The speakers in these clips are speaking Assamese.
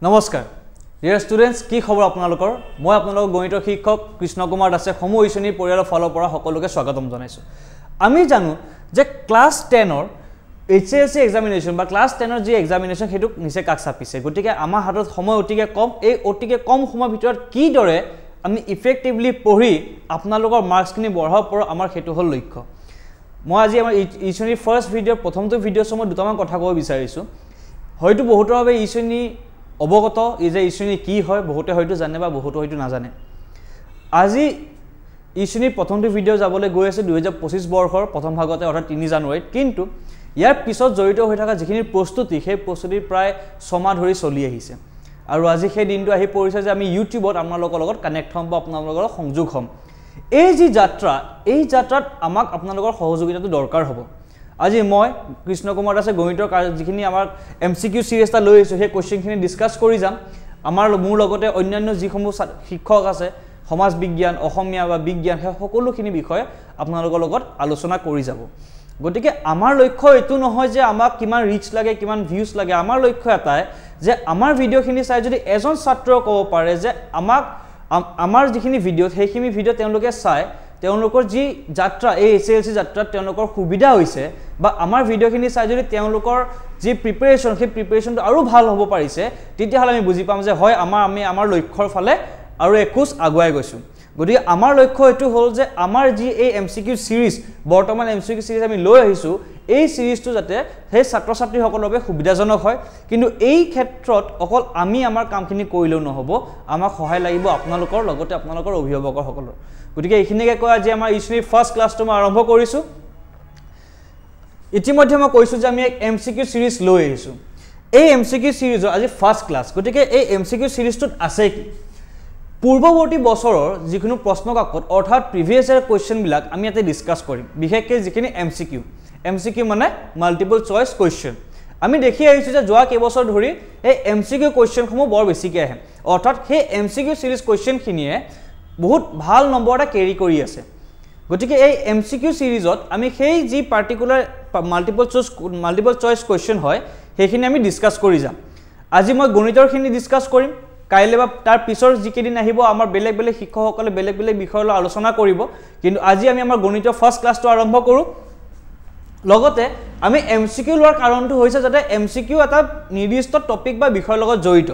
নমস্কাৰ ডিয়াৰ ষ্টুডেণ্টছ কি খবৰ আপোনালোকৰ মই আপোনালোকৰ গণিতৰ শিক্ষক কৃষ্ণ কুমাৰ দাসে সমূহ ইছনি পৰিয়ালৰ ফালৰ পৰা সকলোকে স্বাগতম জনাইছো আমি জানো যে ক্লাছ 10 ৰ HSC এক্সামিনেশ্যন বা ক্লাছ 10 ৰ যি এক্সামিনেশ্যন হেতু নিচে কাক চাপিছে গতিকে আমাৰ হাতত সময় অতিকে কম এই অতিকে কম সময়ৰ ভিতৰত কি দৰে আমি ইফেক্টিভলি পঢ়ি আপোনালোকৰ মাৰ্কছখিনি বঢ়াব পাৰো আমাৰ হেতু হল লক্ষ্য মই আজি আমাৰ ইছনি ফাৰ্ষ্ট ভিডিঅ প্ৰথমটো ভিডিঅ সময় দুটামান কথা ক'ব বিচাৰিছো হয়তো বহুতৰ বাবে ইছনি অবগত এই যে ইছনি কি হয় বহুতে হয়তো জানে বা বহুতে হয়তো নাজানে আজি ইছনি প্ৰথমটো ভিডিঅ যাবলৈ গৈ আছে 2025 বৰ্ষৰ প্ৰথম ভাগতে অৰ্থাৎ 3 জানুৱাৰীত কিন্তু ইয়াৰ পিছত জড়িত হৈ থকা যিখিনি প্ৰস্তুতি সেই প্ৰস্তুতি প্ৰায় 6 মাহ ধৰি চলি আহিছে আৰু আজি সেই দিনটো আহি পৰিছে যে আমি ইউটিউবত আপোনালোকৰ লগত কানেক্ট হ'ম বা আপোনালোকৰ লগত সংযোগ হ'ম এই যি যাত্ৰা এই যাত্ৰাত আমাক আপোনালোকৰ সহযোগিতাটো দৰকাৰ হ'ব আজি মই কৃষ্ণ কুমাৰ দাসে গণিতৰ যিখিনি আমাৰ এমসিকিউ সিৰিজ টা লৈ আছো সেই কোৱেশ্চনখিনি ডিসকাস কৰি যাম আমাৰ মোৰ লগতে অন্যান্য যিসমূহ শিক্ষক আছে সমাজ বিজ্ঞান অসমীয়া বা বিজ্ঞান সেই সকলোখিনি বিষয় আপোনালোকৰ লগত আলোচনা কৰি যাব গতিকে আমাৰ লক্ষ্য এটো নহয় যে আমাক কিমান ৰিচ লাগে কিমান ভিউজ লাগে আমাৰ লক্ষ্য এটাই যে আমাৰ ভিডিওখিনি চাই যদি এজন ছাত্ৰ ক'ব পাৰে যে আমাক আমাৰ যিখিনি ভিডিও সেইখিনি ভিডিও তেওঁলোকে চাই তেওঁলোকৰ যি যাত্ৰা এই এছএলসি যাত্ৰাত তেওঁলোকৰ সুবিধা হৈছে বা আমাৰ ভিডিওখিনি চাই যদি তেওঁলোকৰ যি প্ৰিপাৰেচন সেই প্ৰিপাৰেচনটো আৰু ভাল হ'ব পাৰিছে তেতিয়া হলে আমি বুজি পাম যে হয় আমি আমাৰ লক্ষ্যৰ ফালে আৰু একুচ আগুৱাই গৈছো গতিকে আমাৰ লক্ষ্য এটো হ'ল যে আমাৰ যি এই এমসিকিউ সিৰিজ বৰ্তমান এমসিকিউ সিৰিজ আমি লৈ আহিছো এই সিৰিজটো যাতে সেই ছাত্ৰ ছাত্ৰীসকলৰ বাবে সুবিধাজনক হয় কিন্তু এই ক্ষেত্ৰত অকল আমি আমাৰ কামখিনি কৰিলেও নহব আমাক সহায় লাগিব আপোনালোকৰ লগতে আপোনালোকৰ অভিভাৱকসকলৰ গতিকে এইখিনিকে কয় যে আমাৰ ইছনি ফাৰ্ষ্ট ক্লাছটো মই আৰম্ভ কৰিছো ইতিমধ্যে মই কৈছো যে আমি এক এমসিকিউ সিৰিজ লৈ আহিছো এই এমসিকিউ সিৰিজৰ আজি ফাৰ্ষ্ট ক্লাছ গতিকে এই এমসিকিউ সিৰিজটোত আছে কি পূৰ্বৱৰ্তী বছৰৰ যিকোনো প্ৰশ্ন কাকত অৰ্থাৎ প্ৰিভিয়াছ ইয়াৰ কোৱেশ্চন বিলাক আমি ইয়াতে ডিসকাস কৰিম বিশেষকৈ যিখিনি এমসিকিউ মানে মাল্টিপল চয়েস কোৱেশ্চন আমি দেখি আহিছো যে যোৱা কেইবছৰ ধৰি এই এমসিকিউ কোৱেশ্চনসমূহ বৰ বেছিকৈ আহে অৰ্থাৎ সেই এমসিকিউ সিৰিজ কোৱেশ্চনখিনিয়ে বহুত ভাল নম্বৰ এটা কেৰি কৰি আছে গতিকে এই এমসিকিউ সিৰিজত আমি সেই যি পাৰ্টিকুলাৰ মাল্টিপল চয়েস কোৱেশ্চন হয় সেইখিনি আমি ডিসকাস কৰি যাম আজি মই গণিতৰখিনি ডিসকাস কৰিম কাইলে বা তাৰ পিছৰ যিকেদিন আহিব আমাৰ বেলেগ বেলেগ শিক্ষকসকলে বেলেগ বেলেগ বিষয়লৈ আলোচনা কৰিব কিন্তু আজি আমি আমাৰ গণিতৰ ফাৰ্ষ্ট ক্লাছটো আৰম্ভ কৰো লগতে আমি এমসিকিউ লোৱাৰ কাৰণটো হৈছে যাতে এমসিকিউ এটা নিৰ্দিষ্ট টপিক বা বিষয়ৰ লগত জড়িত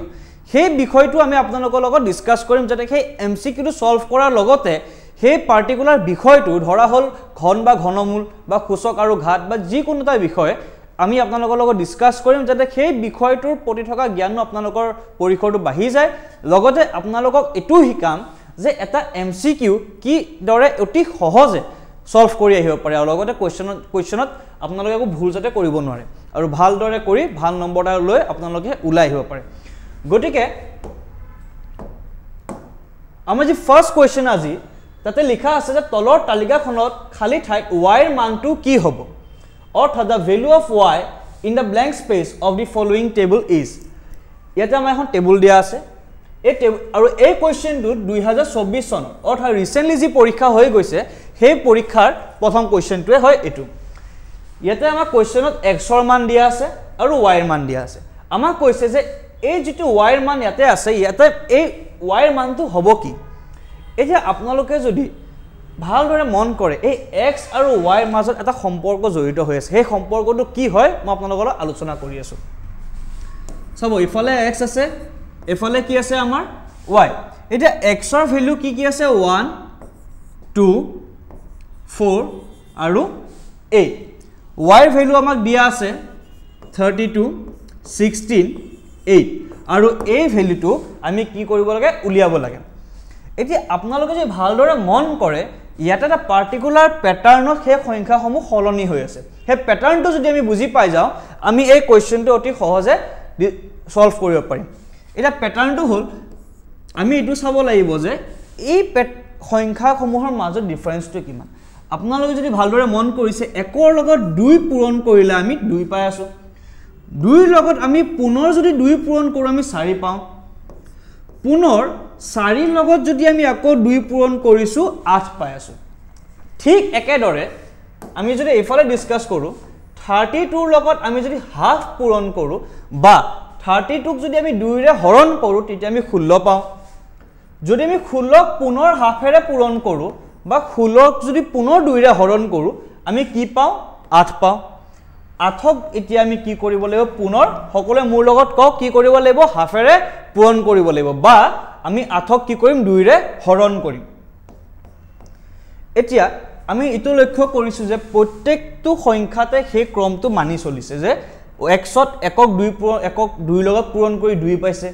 সেই বিষয়টো আমি আপোনালোকৰ লগত ডিসকাস কৰিম যাতে সেই এমসিকিউটো সলভ কৰাৰ লগতে সেই পাৰ্টিকুলাৰ বিষয়টো ধৰা হল ঘন বা ঘনমূল বা সূচক আৰু ঘাত বা যিকোনো এটা বিষয় আমি আপোনালোকৰ লগত ডিসকাস কৰিম যাতে সেই বিষয়টোৰ প্ৰতি থকা জ্ঞান আপোনালোকৰ পৰিসৰটো বাঢ়ি যায় লগতে আপোনালোকক এটো শিকাম যে এটা এমসিকিউ কি দৰে অতি সহজে সলভ কৰি আহিব পাৰে আৰু লগতে কোৱেশ্চনত আপোনালোকে একো ভুল যাতে কৰিব নোৱাৰে আৰু ভাল দৰে কৰি ভাল নম্বৰ এটা লৈ আপোনালোকে উলাই আহিব পাৰে গতিকে আমাৰ যি ফাৰ্ষ্ট কোৱেশ্চন আজি তাতে লিখা আছে যে তলৰ তালিকাখনত খালি ঠাইত y ৰ মানটো কি হ'ব অৰ্থাৎ the value of y in the blank space of the following table is ইয়াতে আমাৰ এখন টেবুল দিয়া আছে এই আৰু এই কোৱেশ্চনটো 2024 চন অৰ্থাৎ ৰিসেন্টলি যি পৰীক্ষা হৈ গৈছে সেই পৰীক্ষাৰ প্ৰথম কোৱেশ্চনটোৱে হয় এটো ইয়াতে আমাৰ কোৱেশ্চনত x ৰ মান দিয়া আছে আৰু y ৰ মান দিয়া আছে আমাক কৈছে যে এই যেটো y ৰ মান ইয়াতে আছে ইয়াতে এই y ৰ মানটো হ'ব কি এতিয়া আপোনালোকে যদি ভালদৰে মন কৰে এই x আৰু y ৰ মাজত এটা সম্পৰ্ক জড়িত হৈ আছে সেই সম্পৰ্কটো কি হয় মই আপোনালোকৰ লগত আলোচনা কৰি আছো সব ইফালে x আছে এফালে কি আছে আমাৰ y এতিয়া x ৰ ভ্যালু কি আছে 1 2 4 আৰু 8 y ৰ ভ্যালু আমাক দিয়া আছে 32 16 8 আৰু এই ভ্যালুটো আমি কি কৰিব লাগে উলিয়াব লাগে এতিয়া আপোনালোকে যে ভালদৰে মন কৰে ইয়াতে এটা পাৰ্টিকুলাৰ প্যাটাৰ্নত সেই সংখ্যাসমূহ সলনি হৈ আছে সেই প্যাটাৰ্নটো যদি আমি বুজি পাই যাও আমি এই কোৱেশ্চনটো অতি সহজে সলভ কৰিব পাৰিম এটা প্যাটাৰ্নটো হ'ল আমি এটো চাব লাগিব যে এই সংখ্যাসমূহৰ মাজত ডিফাৰেন্সটো কিমান আপোনালোকে যদি ভালদৰে মন কৰিছে একৰ লগত 2 পূৰণ কৰিলে আমি 2 পাই আছো 2 লগত আমি পুনৰ যদি 2 পূৰণ কৰো আমি 4 পাওঁ পুনৰ 4 লগত যদি আমি আকৌ 2 পূৰণ কৰিছো 8 পাই আছো ঠিক একেদৰে আমি যদি এফালে ডিসকাস কৰো 32 লগত আমি যদি হাফ পূৰণ কৰো বা 32 যদি আমি 2 ৰে হৰণ কৰো তেতিয়া আমি 16 পাওঁ যদি আমি 16 পুনৰ হাফেৰে পূৰণ কৰো বা 16 যদি পুনৰ 2 ৰে হৰণ কৰো আমি কি পাওঁ 8 পাওঁ 8ক এতিয়া আমি কি কৰিব লাগিব পুনৰ সকলোৱে মোৰ লগত কক কি কৰিব লাগিব হাফেৰে পূৰণ কৰিব লাগিব বা আমি 8ক কি কৰিম 2 ৰে হৰণ কৰিম এতিয়া আমি ইটো লক্ষ্য কৰিছো যে প্ৰত্যেকটো সংখ্যাতে সেই ক্ৰমটো মানি চলিছে যে xত একক 2 লগত পূৰণ কৰি 2 পাইছে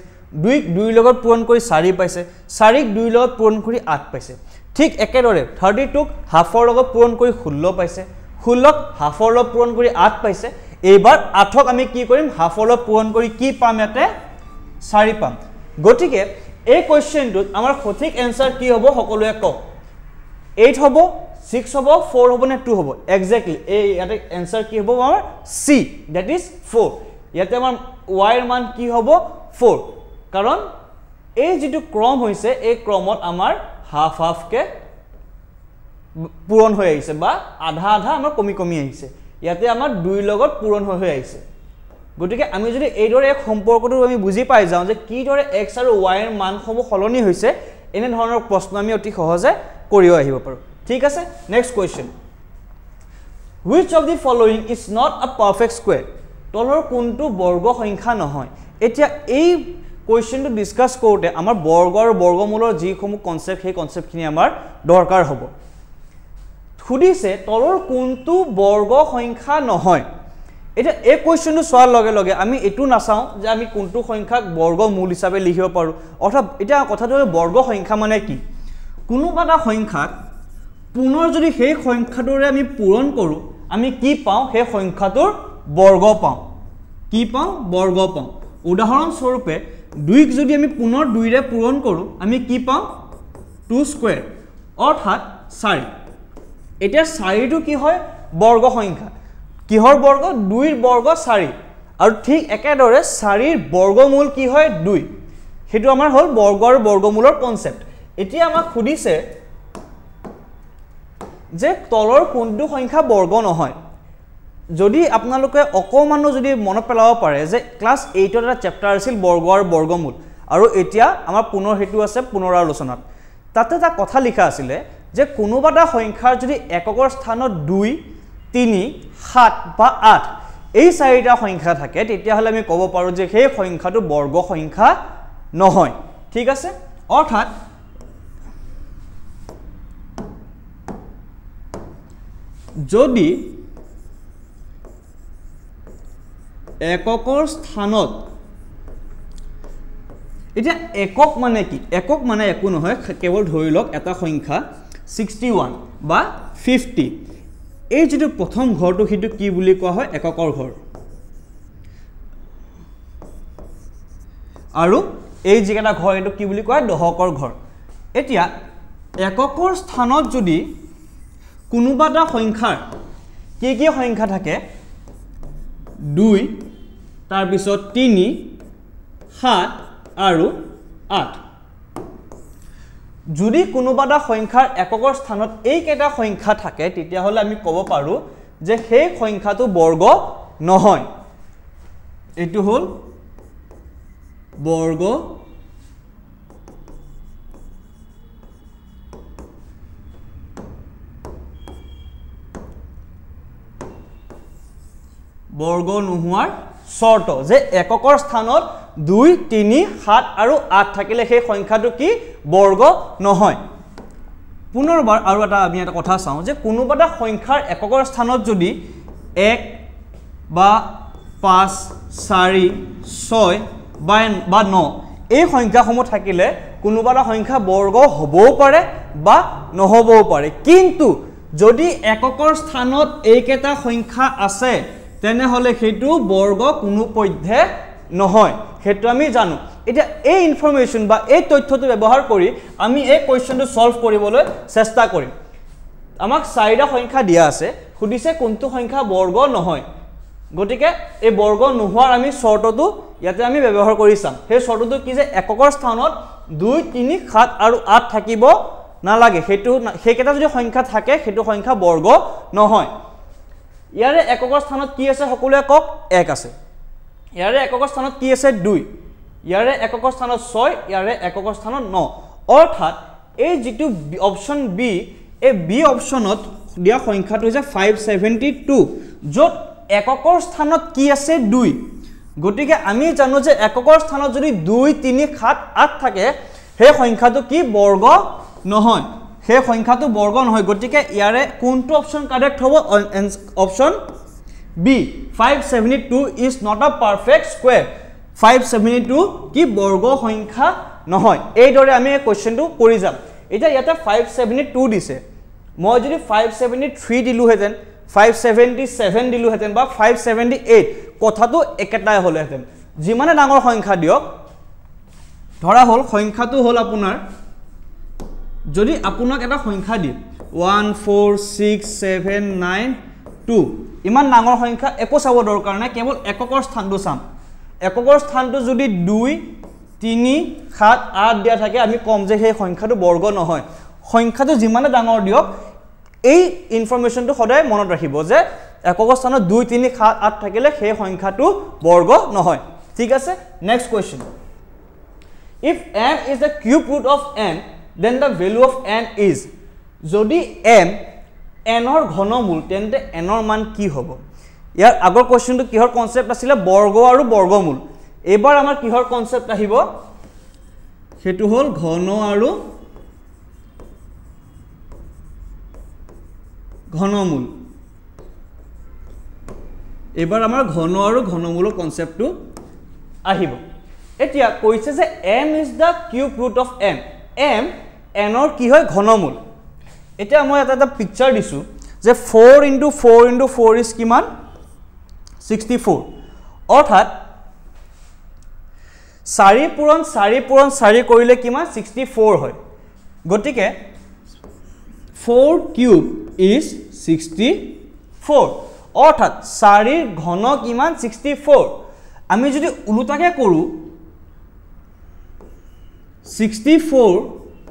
2ক 2 লগত পূৰণ কৰি 4 পাইছে 4ক 2 লগত পূৰণ কৰি 8 পাইছে ঠিক একেদৰে 32ক হাফৰ লগত পূৰণ কৰি 16 পাইছে 16ক হাফৰ লগত পূৰণ কৰি 8 পাইছে এইবাৰ 8ক আমি কি কৰিম হাফৰ লগত পূৰণ কৰি কি পাম ইয়াতে 4 পাম গতিকে এই কোৱেশ্চনটোত আমাৰ সঠিক এনসাৰ কি হ'ব সকলোৱে কক 8 হ'ব 6 হ'ব 4 হ'ব নে 2 হ'ব এক্স্যাক্টলি এই ইয়াতে এনসাৰ কি হ'ব আমাৰ সি দ্যাট ইজ 4 ইয়াতে আমাৰ y এৰ মান কি হ'ব 4 কাৰণ এই যেটো ক্ৰম হৈছে এই ক্ৰমত আমাৰ হাফ হাফ কে পূৰণ হৈ আহিছে বা আধা আধা আমাৰ কমি কমি আহিছে ইয়াতে আমাৰ 2 লগত পূৰণ হৈ আহিছে গতিকে আমি যদি এই দৰে এক সম্পৰ্কটো আমি বুজি পাই যাওঁ যে কি দৰে x আৰু y এৰ মানসমূহ সলনি হৈছে এনে ধৰণৰ প্ৰশ্ন আমি অতি সহজে কৰিও আহিব পাৰো ঠিক আছে next question which of the following is not a perfect square তলৰ কোনটো বৰ্গ সংখ্যা নহয় এতিয়া এই কোৱেশ্চনটো ডিসকাস কৰোতে আমাৰ বৰ্গ আৰু বৰ্গমূলৰ যি সমূহ কনসেপ্ট সেই কনসেপ্টখিনি আমাৰ দৰকাৰ হ'ব খুদিছে তলৰ কোনটো বৰ্গ সংখ্যা নহয় এটা এই কোৱেশ্চনটো সোৱাৰ লগে লগে আমি এটু নাচাও যে আমি কোনটো সংখ্যাক বৰ্গমূল হিচাপে লিখিব পাৰো অৰ্থাৎ এটা কথাটো বৰ্গ সংখ্যা মানে কি কোনোবা এটা সংখ্যাক পুনৰ যদি সেই সংখ্যাটোৰে আমি পূৰণ কৰো আমি কি পাওঁ সেই সংখ্যাটোৰ বৰ্গ পাওঁ কি পাওঁ বৰ্গ পাওঁ উদাহৰণ স্বৰূপে 2ক যদি আমি পুনৰ 2 ৰে পূৰণ কৰো আমি কি পাওঁ 2 স্কয়াৰ অৰ্থাৎ 4 এটা 4 টো কি হয় বৰ্গ সংখ্যা কিহৰ বৰ্গ 2 ৰ বৰ্গ 4 আৰু ঠিক একেদৰে 4 ৰ বৰ্গমূল কি হয় 2 হেতু আমাৰ হল বৰ্গ আৰু বৰ্গমূলৰ কনসেপ্ট এতিয়া আমাক খুদিছে যে তলৰ কোনটো সংখ্যা বৰ্গ নহয় যদি আপোনালোকে অকমানো যদি মনত পেলাব পাৰে যে ক্লাস 8 ৰ এটা চেপ্টাৰ আছিল বৰ্গ আৰু বৰ্গমূল আৰু এতিয়া আমাৰ পুনৰ হেতু আছে পুনৰালোচনাত তাতে এটা কথা লিখা আছিল যে কোনোবাটা সংখ্যাৰ যদি এককৰ স্থানত 2 3 7 বা 8 এই চাৰিটা সংখ্যা থাকে তেতিয়া হলে আমি ক'ব পাৰো যে সেই সংখ্যাটো বৰ্গ সংখ্যা নহয় ঠিক আছে অৰ্থাৎ যদি এককৰ স্থানত এটা একক মানে কি একক মানে একো নহয় কেৱল ধৰি লওক এটা সংখ্যা 61 বা 50 এই যেটো প্ৰথম ঘৰটো হিটো কি বুলি কোৱা হয় এককৰ ঘৰ আৰু এই যেটা ঘৰ এটো কি বুলি কোৱা দহকৰ ঘৰ এতিয়া এককৰ স্থানত যদি কোনোবাটা সংখ্যাৰ কি সংখ্যা থাকে 2 তাৰ পিছত 3 7 আৰু 8 যদি কোনোবাটা সংখ্যাৰ এককৰ স্থানত এই কেটা সংখ্যা থাকে তেতিয়া হলে আমি ক'ব পাৰো যে সেই সংখ্যাটো বৰ্গ নহয় এটো হল বৰ্গ বৰ্গ নোহোৱাৰ শৰ্ত যে এককৰ স্থানত 2 3 7 আৰু 8 থাকিলে সেই সংখ্যাটো কি বৰ্গ নহয় পুনৰবাৰ আৰু এটা আমি এটা কথা চাও যে কোনোবাটা সংখ্যাৰ এককৰ স্থানত যদি 1 বা 5 4 6 বা 9 এই সংখ্যাসমূহ থাকিলে কোনোবাটা সংখ্যা বৰ্গ হ'বও পাৰে বা নহবও পাৰে কিন্তু যদি এককৰ স্থানত এইকেটা সংখ্যা আছে তেনে হলে হেতু বৰ্গ কোনো পধ্যে নহয় হেতু আমি জানো এটা এই ইনফৰমেশন বা এই তথ্যটো ব্যৱহাৰ কৰি আমি এই কোৱেশ্চনটো সলভ কৰিবলৈ চেষ্টা কৰিম আমাক চাৰিটা সংখ্যা দিয়া আছে খুদিছে কোনটো সংখ্যা বৰ্গ নহয় গতিকে এই বৰ্গ নোহোৱাৰ আমি শৰ্তটো ইয়াতে আমি ব্যৱহাৰ কৰি চাম সেই শৰ্তটো কি যে এককৰ স্থানত 2 3 7 আৰু 8 থাকিব নালাগে হেতু হেকেটা যদি সংখ্যা থাকে হেতু সংখ্যা বৰ্গ নহয় ইয়াৰে এককৰ স্থানত কি আছে সকলোৱে কক 1 আছে ইয়াৰে এককৰ স্থানত কি আছে 2 ইয়াৰে এককৰ স্থানত 6 ইয়াৰে এককৰ স্থানত 9 অৰ্থাৎ এই যেটো অপচন বি এই বি অপচনত দিয়া সংখ্যাটো হৈছে 572 যত এককৰ স্থানত কি আছে 2 গটিকে আমি জানো যে এককৰ স্থানত যদি 2 3 7 8 থাকে হে সংখ্যাটো কি বৰ্গ নহয় হে সংখ্যাটো বৰ্গ নহয় গটিকে ইয়াৰে কোনটো অপচন কাৰেক্ট হ'ব option B 572 is not a perfect square 572 কি বৰ্গ সংখ্যা নহয় এই দৰে আমি এই কোশ্চেনটো কৰি যাম এটা ইয়াতে 572 দিছে মই যদি 573 দিলু হেতেন 577 দিলু হেতেন বা 578 কথাটো একেটাই হলে হেতেন যিমানে ডাঙৰ সংখ্যা দিওক ধৰা হল সংখ্যাটো হল আপোনাৰ যদি আপোনাক এটা সংখ্যা দি 14679 ইমান ডাঙৰ সংখ্যা একো চাব দৰকাৰ নাই কেৱল এককৰ স্থানটো চাম এককৰ স্থানটো যদি 2 3 7 8 দিয়া থাকে আমি কম যে সেই সংখ্যাটো বৰ্গ নহয় সংখ্যাটো যিমানে ডাঙৰ দিওক এই ইনফৰমেশনটো সদায় মনত ৰাখিব যে এককৰ স্থানত 2 3 7 8 থাকিলে সেই সংখ্যাটো বৰ্গ নহয় ঠিক আছে next question if m is the cube root of n then the value of n is যদি m n ৰ ঘনমূল তেন্তে n ৰ মান কি হ'ব ইয়াৰ আগৰ কোৱেশ্চনটো কিহৰ কনসেপ্ট আছিল বৰ্গ আৰু বৰ্গমূল এবাৰ আমাৰ কিহৰ কনসেপ্ট আহিব হেতু হল ঘন আৰু ঘনমূল এবাৰ আমাৰ ঘন আৰু ঘনমূলৰ কনসেপ্টটো আহিব এতিয়া কৈছে যে m is the cube root of n m n ৰ কি হয় ঘনমূল এতিয়া মই এটা পিকচাৰ দিছো যে 4 * 4 * 4 is কিমান 64 অৰ্থাৎ 4 পূৰণ 4 পূৰণ 4 কৰিলে কিমান 64 হয় গটিকে 4 কিউব is 64 অৰ্থাৎ 4 ৰ ঘন কিমান 64 আমি যদি উলুটাকে কৰো 64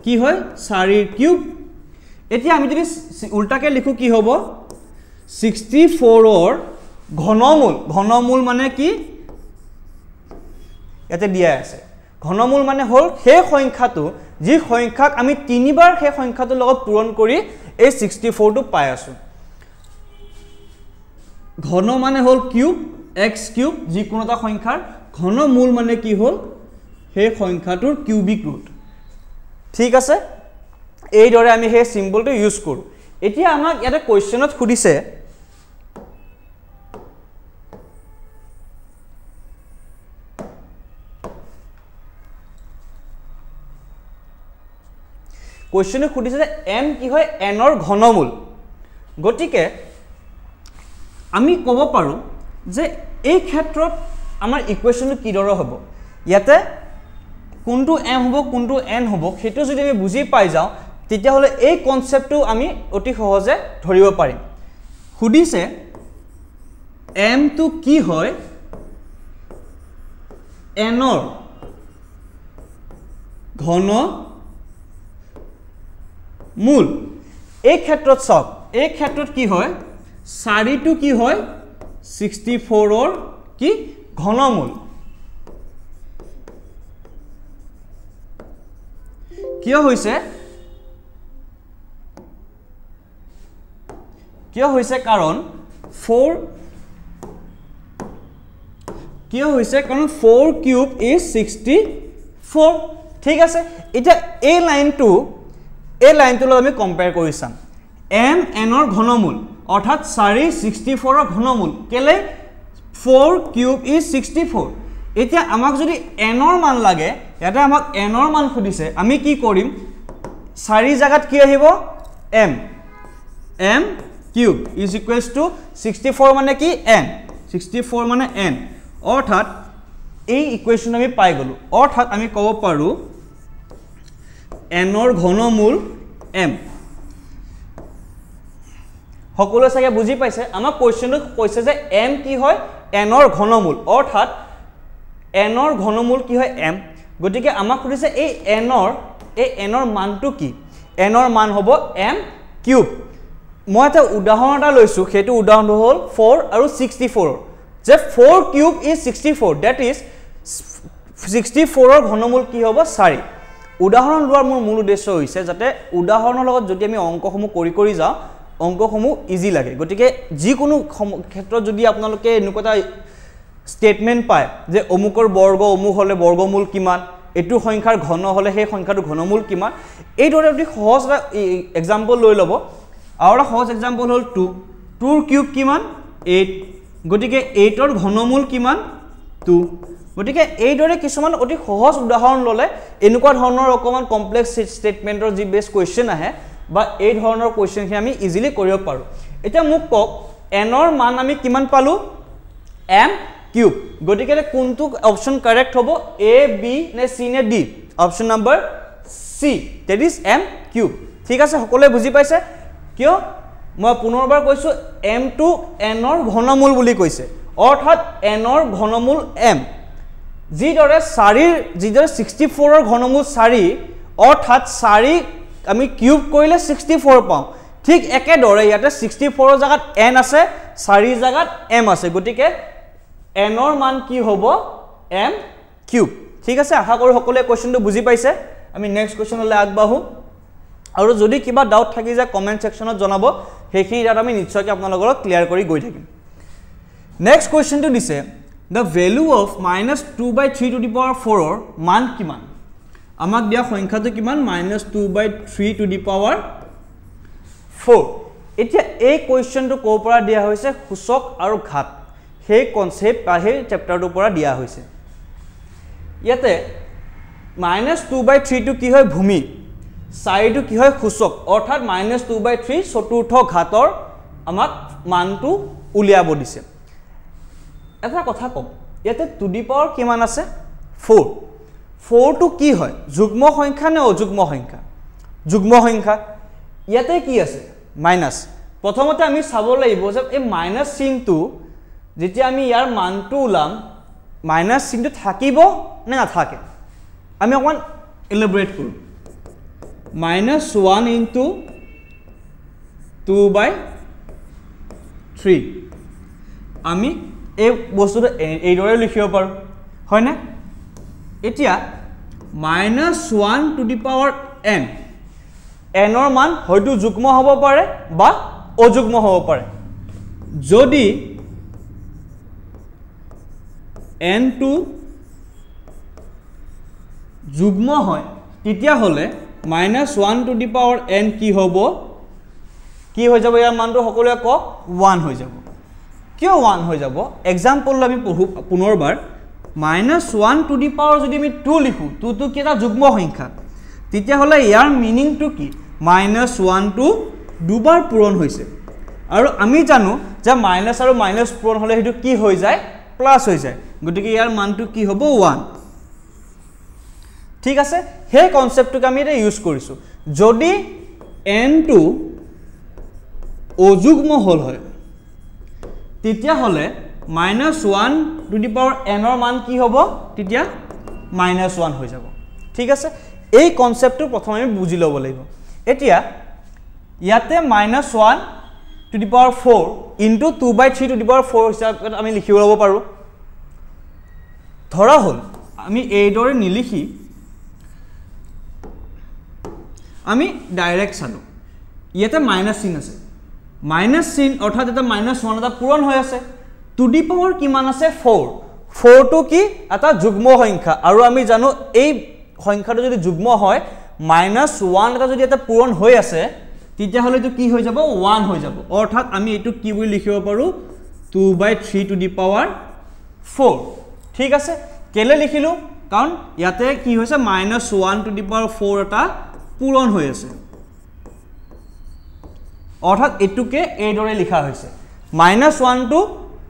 কি হয় 4 ৰ কিউব এতিয়া আমি যদি উল্টাকে লিখো কি হ'ব 64 ৰ ঘনমূল মানে কি ইয়াতে দিয়া আছে ঘনমূল মানে হল সেই সংখ্যাটো যি সংখ্যাক আমি তিনিবাৰ সেই সংখ্যাটোৰ লগত পূৰণ কৰি এই 64 টো পাই আছো ঘন মানে হল কিউব x কিউব যি কোনোটা সংখ্যাৰ ঘনমূল মানে কি হল সেই সংখ্যাটোৰ কিউবিক ৰুট ঠিক আছে এই দৰে আমি সেই সিম্বলটো ইউজ কৰো এতিয়া আমাক ইয়াতে কোৱেশ্চনত খুদিছে কোৱেশ্চনে খুদিছে যে m কি হয় n ৰ ঘনমূল গটিকে আমি ক'ব পাৰো যে এই ক্ষেত্ৰত আমাৰ ইকুৱেশনটো কি দৰে হ'ব ইয়াতে কোনটো m হ'ব কোনটো n হ'ব হেতু যদি আমি বুজি পাই যাও তেতিয়া হলে এই কনসেপ্টটো আমি অতি সহজে ধৰিব পাৰিম খুদিছে m টো কি হয় n ৰ ঘন মূল এই ক্ষেত্ৰত সব এই ক্ষেত্ৰত কি হয় 4 টো কি হয় 64 ৰ কি ঘনমূল কিয় হৈছে কাৰণ 4 কিউব is 64 ঠিক আছে এটা এই লাইনটো আমি কম্পেয়াৰ কৰি চাম m n ৰ ঘনমূল অৰ্থাৎ 4 64 ৰ ঘনমূল কেলে 4 কিউব is 64 এতিয়া আমাক যদি n ৰ মান লাগে এটা আমাক n ৰ মান খুদিছে আমি কি কৰিম 4 জায়গাত কি আহিব m cube is equals to 64 মানে কি n 64 মানে n অৰ্থাৎ এই ইকুৱেশন আমি পাই গলো অৰ্থাৎ আমি ক'ব পাৰো n ৰ ঘনমূল m সকলো সাগে বুজি পাইছে আমাৰ কোৱেশ্চনটো কৈছে যে m কি হয় n ৰ ঘনমূল অৰ্থাৎ n ৰ ঘনমূল কি হয় m গটিকে আমাক খুদিছে এই n ৰ মানটো কি n ৰ মান হ'ব m কিউব মই এটা উদাহৰণ এটা লৈছো হেতু উদাহৰণ হ'ল 4 আৰু 64 যে 4 কিউব ইজ 64 দ্যাট ইজ 64 ৰ ঘনমূল কি হ'ব 4 উদাহৰণ লোৱাৰ মোৰ মূল উদ্দেশ্য হৈছে যাতে উদাহৰণৰ লগত যদি আমি অংকসমূহ কৰি যাওঁ অংকসমূহ ইজি লাগে গতিকে যিকোনো ক্ষেত্ৰত যদি আপোনালোকে এনেকুৱা স্টেটমেন্ট পায় যে অমুকৰ বৰ্গ অমুক হলে বৰ্গমূল কিমান এটু সংখ্যাৰ ঘন হলে সেই সংখ্যাটো ঘনমূল কিমান এই দৰে যদি সহজ এক্সাম্পল লৈ লব আৰু সহজ এক্সাম্পল হল 2 2 ৰ কিউব কিমান 8 গতিকে 8 ৰ ঘনমূল কিমান 2 গতিকে এই দৰে কিছুমান অতি সহজ উদাহৰণ ললে এনেকুৱা ধৰণৰ অকমান কমপ্লেক্স স্টেটমেন্টৰ যি বেস কোৱেশ্চন আহে বা এই ধৰণৰ কোৱেশ্চন হে আমি ইজিলি কৰিব পাৰো এটা মোক কক n ৰ মান আমি কিমান পালো m কিউব গতিকে কোনটো অপচন কাৰেক্ট হ'ব a b নে c নে d option number c that is m cube ঠিক আছে সকলোৱে বুজি পাইছে কিয় মই পুনৰবাৰ কৈছো m টু n ৰ ঘনমূল বুলি কৈছে অৰ্থাৎ n ৰ ঘনমূল m যিদৰে 64 ৰ ঘনমূল 4 অৰ্থাৎ 4 আমি কিউব কৰিলে 64 পাওঁ ঠিক একেদৰে ইয়াতে 64 ৰ জাগাত n আছে 4 জাগাত m আছে গতিকে n ৰ মান কি হ'ব m কিউব ঠিক আছে আশা কৰো সকলোৱে কোৱেশ্চনটো বুজি পাইছে আমি নেক্সট কোৱেশ্চনলৈ আগবাঢ়ো আৰু যদি কিবা ডাউট থাকি যায় কমেন্ট সেকশনত জনাব হেখিনি ডাউট আমি নিশ্চয়কৈ আপোনালোকৰ ক্লিয়াৰ কৰি গৈ থাকিম নেক্সট কোৱেশ্চনটো দিছে the value of -2/3 to the power 4 ৰ মান কিমান আমাক দিয়া সংখ্যাটো কিমান -2/3 to the power 4 এতিয়া এই কোৱেশ্চনটো কোৰ পৰা দিয়া হৈছে সূচক আৰু ঘাত সেই কনসেপ্ট আহে চেপ্টাৰটোৰ পৰা দিয়া হৈছে ইয়াতে -2/3 টো কি হয় ভূমি 4 টো কি হয় সূচক অৰ্থাৎ -2/3 চতুৰ্থ ঘাতৰ আমাক মানটো উলিয়াব দিছে এটা কথা কম ইয়াতে টু দি পাৱাৰ কিমান আছে 4 4 টো কি হয় যুগ্ম সংখ্যা নে অযুগ্ম সংখ্যা যুগ্ম সংখ্যা ইয়াতে কি আছে মাইনাস প্ৰথমতে আমি চাব লাগিব যে এই মাইনাস চিহ্নটো যেতিয়া আমি ইয়াৰ মানটো উলাম মাইনাস চিহ্নটো থাকিব নে নাথাকে আমি অকমান এলাবৰেট কৰো -1 into 2/3 আমি এই বস্তুটো এই দৰে লিখিব পাৰো হয় না এতিয়া -1 to the power n n ৰ মান হয়তো যুগ্ম হ'ব পাৰে বা অযুগ্ম হ'ব পাৰে যদি n টো যুগ্ম হয় তেতিয়া হলে -1 to the power n কি হ'ব কি হৈ যাব ইয়াৰ মানটো সকলোৱে কক 1 হৈ যাব কিয় 1 হৈ যাব एग्जांपल আমি পঢ়ু পুনৰবাৰ -1 to the power যদি আমি 2 লিখো 2 টো কি এটা যুগ্ম সংখ্যা তেতিয়া হলে ইয়াৰ মিনিং টু কি -1 টো দুবাৰ পূৰণ হৈছে আৰু আমি জানো যে মাইনাস আৰু মাইনাস পূৰণ হলে হেতু কি হৈ যায় প্লাস হৈ যায় গতিকে ইয়াৰ মানটো কি হ'ব 1 ঠিক আছে সেই কনসেপ্টটো আমি এটা ইউজ কৰিছো যদি n টো অযুগ্ম হল হয় তেতিয়া হলে -1 to the power n ৰ মান কি হ'ব তেতিয়া -1 হৈ যাব ঠিক আছে এই কনসেপ্টটো প্ৰথমে আমি বুজি ল'ব লাগিব এতিয়া ইয়াতে -1 to the power 4 into 2/3 to the power 4 হিচাপে আমি লিখিব ল'ব পাৰো ধৰা হল আমি এই দৰে নিলিখি আমি ডাইৰেক্ট চালো ইয়াতে মাইনাস চিন আছে মাইনাস চিন অৰ্থাৎ এটা -1 এটা পূৰণ হৈ আছে টু দি পাৱাৰ কিমান আছে 4 4 টো কি এটা যুগ্ম সংখ্যা আৰু আমি জানো এই সংখ্যাটো যদি যুগ্ম হয় -1 এটা যদি এটা পূৰণ হৈ আছে তেতিয়া হলে তো কি হৈ যাব 1 হৈ যাব অৰ্থাৎ আমি এটো কি বুলি লিখিব পাৰো 2/3 to the power 4 ঠিক আছে কেলে লিখিলো কাৰণ ইয়াতে কি হৈছে -1 to the power 4 এটা পূৰণ হৈ আছে অৰ্থাৎ এটুকে এই দৰে লিখা হৈছে -1 টো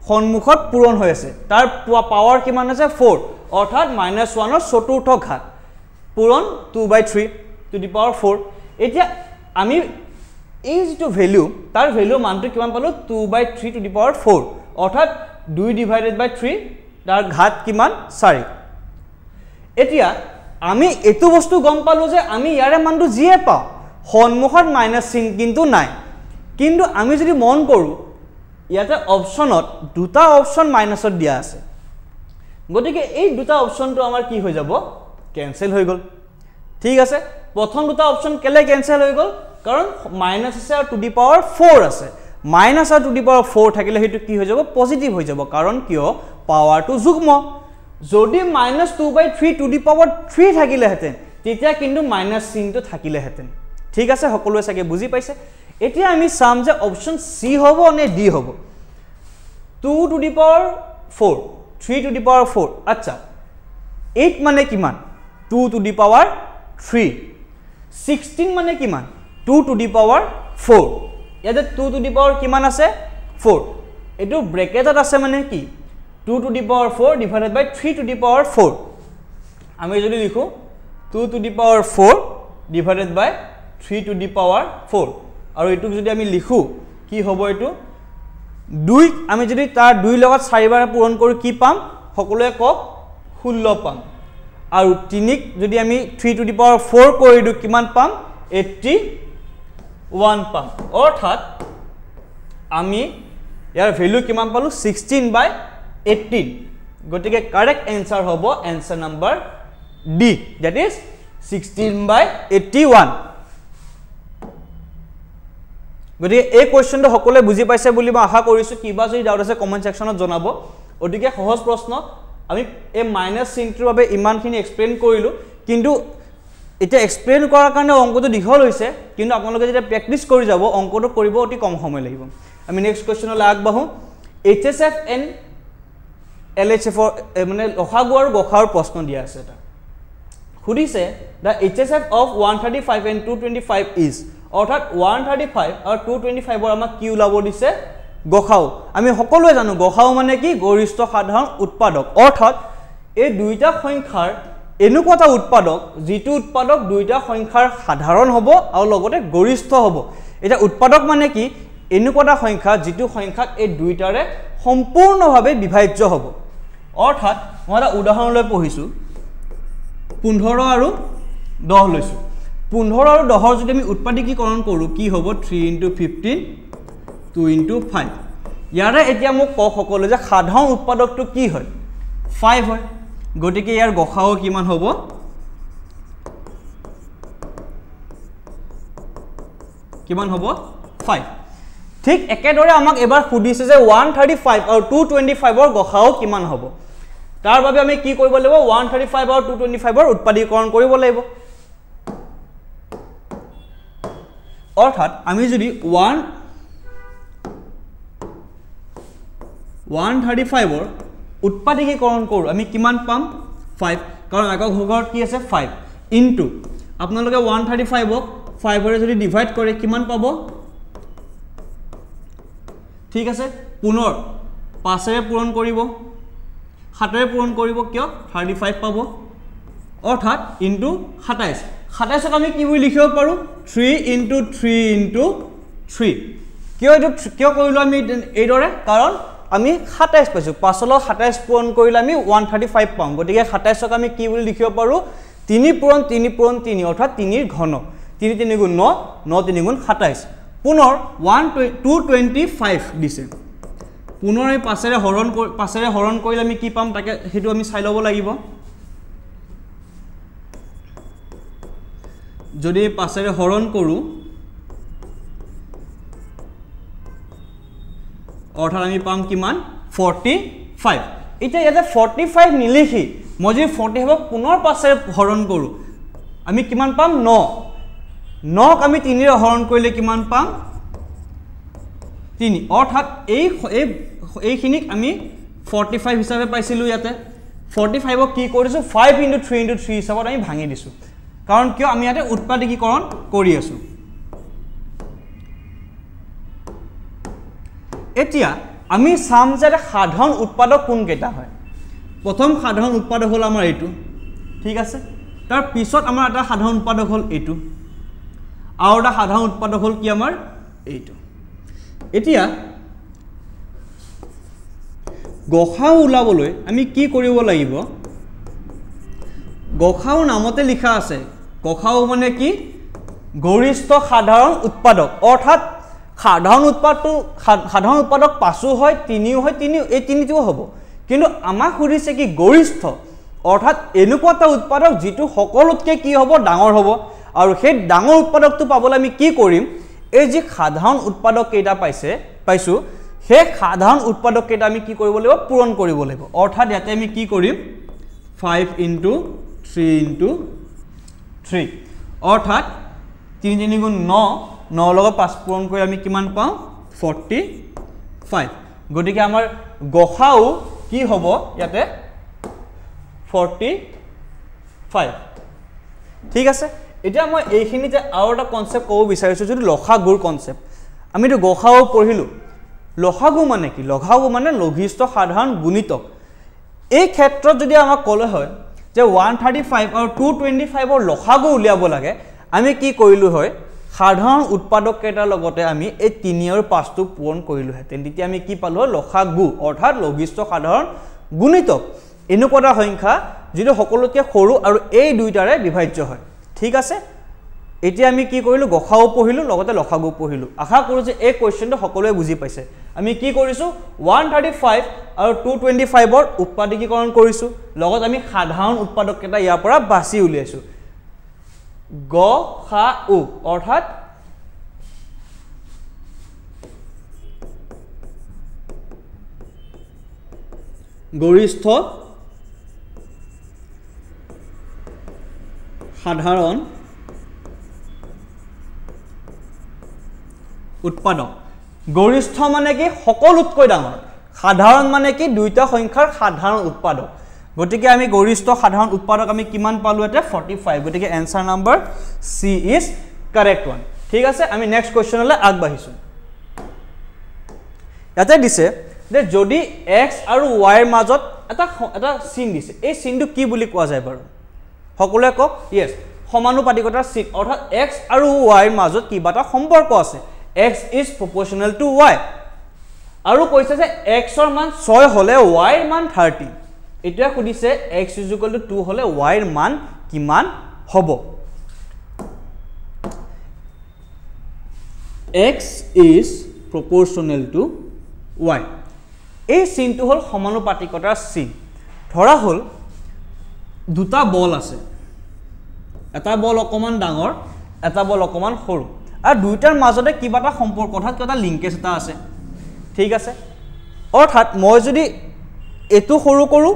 সন্মুখত পূৰণ হৈ আছে তাৰ পাৱাৰ কিমান আছে 4 অৰ্থাৎ -1 ৰ চতুৰ্থ ঘাত পূৰণ 2/3 to the power 4 এতিয়া আমি এই যেটো ভ্যালু তাৰ ভ্যালু মানটো কিমান পালো 2/3 to the power 4 অৰ্থাৎ 2/3 তাৰ ঘাত কিমান 4 এতিয়া আমি এটো বস্তু গম পালো যে আমি ইয়াৰে মানটো জিয়ে পাও সন্মুখত মাইনাস চিন কিন্তু নাই কিন্তু আমি যদি মন কৰো ইয়াতে অপশনত দুটা অপশন মাইনাছত দিয়া আছে গতিকে এই দুটা অপশনটো আমাৰ কি হৈ যাব কেনসেল হৈ গল ঠিক আছে প্ৰথম দুটা অপশন কেলে কেনসেল হৈ গল কাৰণ মাইনাস আছে আৰু টু দি পাৱাৰ 4 আছে মাইনাস আৰু টু দি পাৱাৰ 4 থাকিলে হেতু কি হৈ যাব পজিটিভ হৈ যাব কাৰণ কিয় পাৱাৰটো যুগ্ম যদি -2/3 টু দি পাৱাৰ 3 থাকিলে হেতেন তেতিয়া কিন্তু মাইনাস চিনটো থাকিলে হেতেন ঠিক আছে সকলোৱে চাগে বুজি পাইছে এতিয়া আমি চাম যে অপশন সি হ'ব নে ডি হ'ব 2 to the power 4 3 to the power 4 আচ্ছা 8 মানে কিমান 2 টু দি পাৱাৰ 3 16 মানে কিমান 2 টু দি পাৱাৰ 4 ইয়াতে 2 টু দি পাৱাৰ কিমান আছে 4 এটো ব্ৰেকেটত আছে মানে কি 2 to the power 4 divided by 3 to the power 4 আমি যদি লিখো 2 to the power 4 divided by 3 to the power 4 আৰু এটুক যদি আমি লিখো কি হ'ব এটো 2 আমি যদি তাৰ 2 লগত 4 বাৰ পূৰণ কৰি কি পাম সকলোৱে কক 16 পাম আৰু 3 যদি আমি 3 টু দি পাৱাৰ 4 কৰি দিও কিমান পাম 81 পাম অৰ্থাৎ আমি ইয়াৰ ভ্যালু কিমান পালো 16/18 গতিকে কাৰেক্ট आंसर হ'ব answer number D that is 16/81 গতিকে এই কোৱেশ্চনটো সকলোৱে বুজি পাইছে বুলি মই আশা কৰিছো কিবা যদি ডাউট আছে কমেন্ট সেকশনত জনাব অতিকে সহজ প্ৰশ্ন আমি এই মাইনাস চিনটোৰ বাবে ইমানখিনি এক্সপ্লেইন কৰিলো কিন্তু এটা এক্সপ্লেইন কৰাৰ কাৰণে অংকটো দীঘল হৈছে কিন্তু আপোনালোকে যেতিয়া প্ৰেক্টিস কৰি যাব অংকটো কৰিব অতি কম সময় লাগিব আমি নেক্সট কোৱেশ্চনলৈ আগবাঢ়ো এইচএসএফ এণ্ড এলএইচএফ মানে লসাগু আৰু গসাউৰ প্ৰশ্ন দিয়া আছে এটা খুদিছে দা এইচএসএফ অফ 135 এণ্ড 225 ইজ অৰ্থাৎ 135 আৰু 225 ৰ আমাক কি ওলাব দিছে গসাউ আমি সকলোৱে জানো গসাউ মানে কি গৰিষ্ঠ সাধাৰণ উৎপাদক অৰ্থাৎ এই দুইটা সংখ্যাৰ এনেকুৱা এটা উৎপাদক যিটো উৎপাদক দুইটা সংখ্যাৰ সাধাৰণ হ'ব আৰু লগতে গৰিষ্ঠ হ'ব এটা উৎপাদক মানে কি এনেকুৱা এটা সংখ্যা যিটো সংখ্যাক এই দুইটাৰে সম্পূৰ্ণভাৱে বিভাজ্য হ'ব অৰ্থাৎ মই এটা উদাহৰণ লৈ পঢ়িছো 15 আৰু 10 লৈছো 15 আৰু 10 ৰ যদি আমি উৎপাদকীকৰণ কৰো কি হ'ব 3 * 15 2 * 5 ইয়াৰে এতিয়া মোক ক সকলো যে সাধাৰণ উৎপাদকটো কি হয় 5 হয় গটিকে ইয়াৰ গসাও কিমান হ'ব কিমান হ'ব 5 ঠিক একেদৰে আমাক এবাৰ খুদিছে যে 135 আৰু 225 ৰ গসাও কিমান হ'ব তাৰ বাবে আমি কি কৰিব লাগিব 135 আৰু 225 ৰ উৎপাদকীকৰণ কৰিব লাগিব অৰ্থাৎ আমি যদি 135 ৰ উৎপাদকীকৰণ কৰো আমি কিমান পাম 5 কাৰণ একক ঘৰত কি আছে 5 ইনটু আপোনালোকে 135 ক 5 ৰে যদি ডিভাইড কৰে কিমান পাব ঠিক আছে পুনৰ 5 ৰে পূৰণ কৰিব 7 ৰে পূৰণ কৰিব কিয় 35 পাব অৰ্থাৎ ইনটু 27 27ক আমি কি বুলি লিখিব পাৰো 3 * 3 * 3 কিয় এটো কিয় কৰিলো আমি এইদৰে কাৰণ আমি 27 পাইছো 5 ৰ 27 পূৰণ কৰিলে আমি 135 পাম গটিকে 27ক আমি কি বুলি লিখিব পাৰো 3 পূৰণ 3 পূৰণ 3 অৰ্থাৎ 3 ৰ ঘন 3 3 গুণ 9 9 3 গুণ 27 পুনৰ 225 দিছে পুনৰ এই 5 ৰে হৰণ কৰিলে আমি কি পাম তাকে হেতু আমি চাই লব লাগিব যদি 5 ৰে হৰণ কৰো অৰ্থাৎ আমি পাম কিমান 45 এটা ইয়াতে 45 নিলিখি মই যদি 45 পুনৰ 5 ৰে হৰণ কৰো আমি কিমান পাম 9 9ক আমি 3 ৰে হৰণ কৰিলে কিমান পাম 3 অৰ্থাৎ এইখিনিক আমি 45 হিচাপে পাইছিলো ইয়াতে 45ক কি কৰিছো 5 * 3 * 3 হিচাপত আমি ভাঙি দিছো কাৰণ কিয় আমি ইয়াতে উৎপাদকীকৰণ কৰি আছো এতিয়া আমি সাম যে সাধাৰণ উৎপাদক কোন কেটা হয় প্ৰথম সাধাৰণ উৎপাদক হল আমাৰ এইটো ঠিক আছে তাৰ পিছত আমাৰ এটা সাধাৰণ উৎপাদক হল এইটো আৰু এটা সাধাৰণ উৎপাদক হল কি আমাৰ এইটো এতিয়া গসাউ উলাবলৈ আমি কি কৰিব লাগিব গসাউ নামতে লিখা আছে গসাউ মানে কি গৰিষ্ঠ সাধাৰণ উৎপাদক অৰ্থাৎ সাধাৰণ উৎপাদক 5 হয় 3 হয় 3 এই তিনিটো হ'ব কিন্তু আমাক সুধিছে কি গৰিষ্ঠ অৰ্থাৎ এনেকুৱা এটা উৎপাদক যেটো সকলোতকৈ কি হ'ব ডাঙৰ হ'ব আৰু সেই ডাঙৰ উৎপাদকটো পাবলৈ আমি কি কৰিম এই যে সাধাৰণ উৎপাদক কেইটা পাইছো সেই সাধাৰণ উৎপাদক কেইটা আমি কি কৰিব লাগিব পূৰণ কৰিব লাগিব অৰ্থাৎ ইয়াতে আমি কি কৰিম 5 * 3 * 3 অৰ্থাৎ 3 3 গুণ 9 9 লগত 5 পূৰণ কৰি আমি কিমান পাওঁ 45 গতিকে আমাৰ গসাউ কি হ'ব ইয়াতে 45 ঠিক আছে এতিয়া মই এইখিনিতে আৰু এটা কনসেপ্ট ক'ব বিচাৰিছো যদি লসাগুৰ কনসেপ্ট আমিতো গসাউ পঢ়িলো লসাগু মানে কি লসাগু মানে লঘিষ্ঠ সাধাৰণ গুণিতক এই ক্ষেত্ৰত যদি আমাক ক'লে হয় যে 135 আৰু 225 ৰ লসাগু উলিয়াব লাগে আমি কি কৰিলো হয় সাধাৰণ উৎপাদক কেইটাৰ লগতে আমি এই 3 আৰু 5 টো পূৰণ কৰিলো হেতেন তেতিয়া আমি কি পালো লসাগু অৰ্থাৎ লঘিষ্ঠ সাধাৰণ গুণিতক এনেকুৱা এটা সংখ্যা যেটো সকলোতকৈ সৰু আৰু এই দুইটাৰে বিভাজ্য হয় ঠিক আছে এতিয়া আমি কি কৰিলো গসাউ পঢ়িলো লগতে লসাগু পঢ়িলো আশা কৰো যে এই কোৱেশ্চনটো সকলোৱে বুজি পাইছে আমি কি কৰিছো 135 আৰু 225 ৰ উৎপাদকীকৰণ কৰিছো লগত আমি সাধাৰণ উৎপাদক কেইটা ইয়াৰ পৰা বাছি উলিয়াইছো গসাউ অৰ্থাৎ গৰিষ্ঠ সাধাৰণ উৎপাদক গৰিষ্ঠ মানে কি সকলোতকৈ ডাঙৰ সাধাৰণ মানে কি দুইটা সংখ্যাৰ সাধাৰণ উৎপাদক গতিকে আমি গৰিষ্ঠ সাধাৰণ উৎপাদক আমি কিমান পালো এতে 45 গতিকে answer number C is correct one ঠিক আছে আমি নেক্সট কোৱেশ্চনলৈ আগবাঢ়িছো ইয়াতে দিছে যে যদি x আৰু y ৰ মাজত এটা চিন দিছে এই চিনটো কি বুলি কোৱা যায় বাৰু সকলোৱে কক yes সমানুপাতিকতাৰ চিন অৰ্থাৎ x আৰু y ৰ মাজত কিবা এটা সম্পৰ্ক আছে x is proportional to y আৰু কৈছে যে x ৰ মান 6 হলে y ৰ মান 30 এতিয়া খুদিছে x = 2 হলে y ৰ মান কিমান হ'ব x is proportional to y এই চিনটো হল সমানুপাতিকতাৰ চিন ধৰা হল দুটা বল আছে এটা বল অকমান ডাঙৰ এটা বল অকমান সৰু আৰু দুইটাৰ মাজতে কিবা এটা সম্পৰ্ক অৰ্থাৎ কিবা এটা লিংকেজ এটা আছে ঠিক আছে অৰ্থাৎ মই যদি এটো সৰু কৰো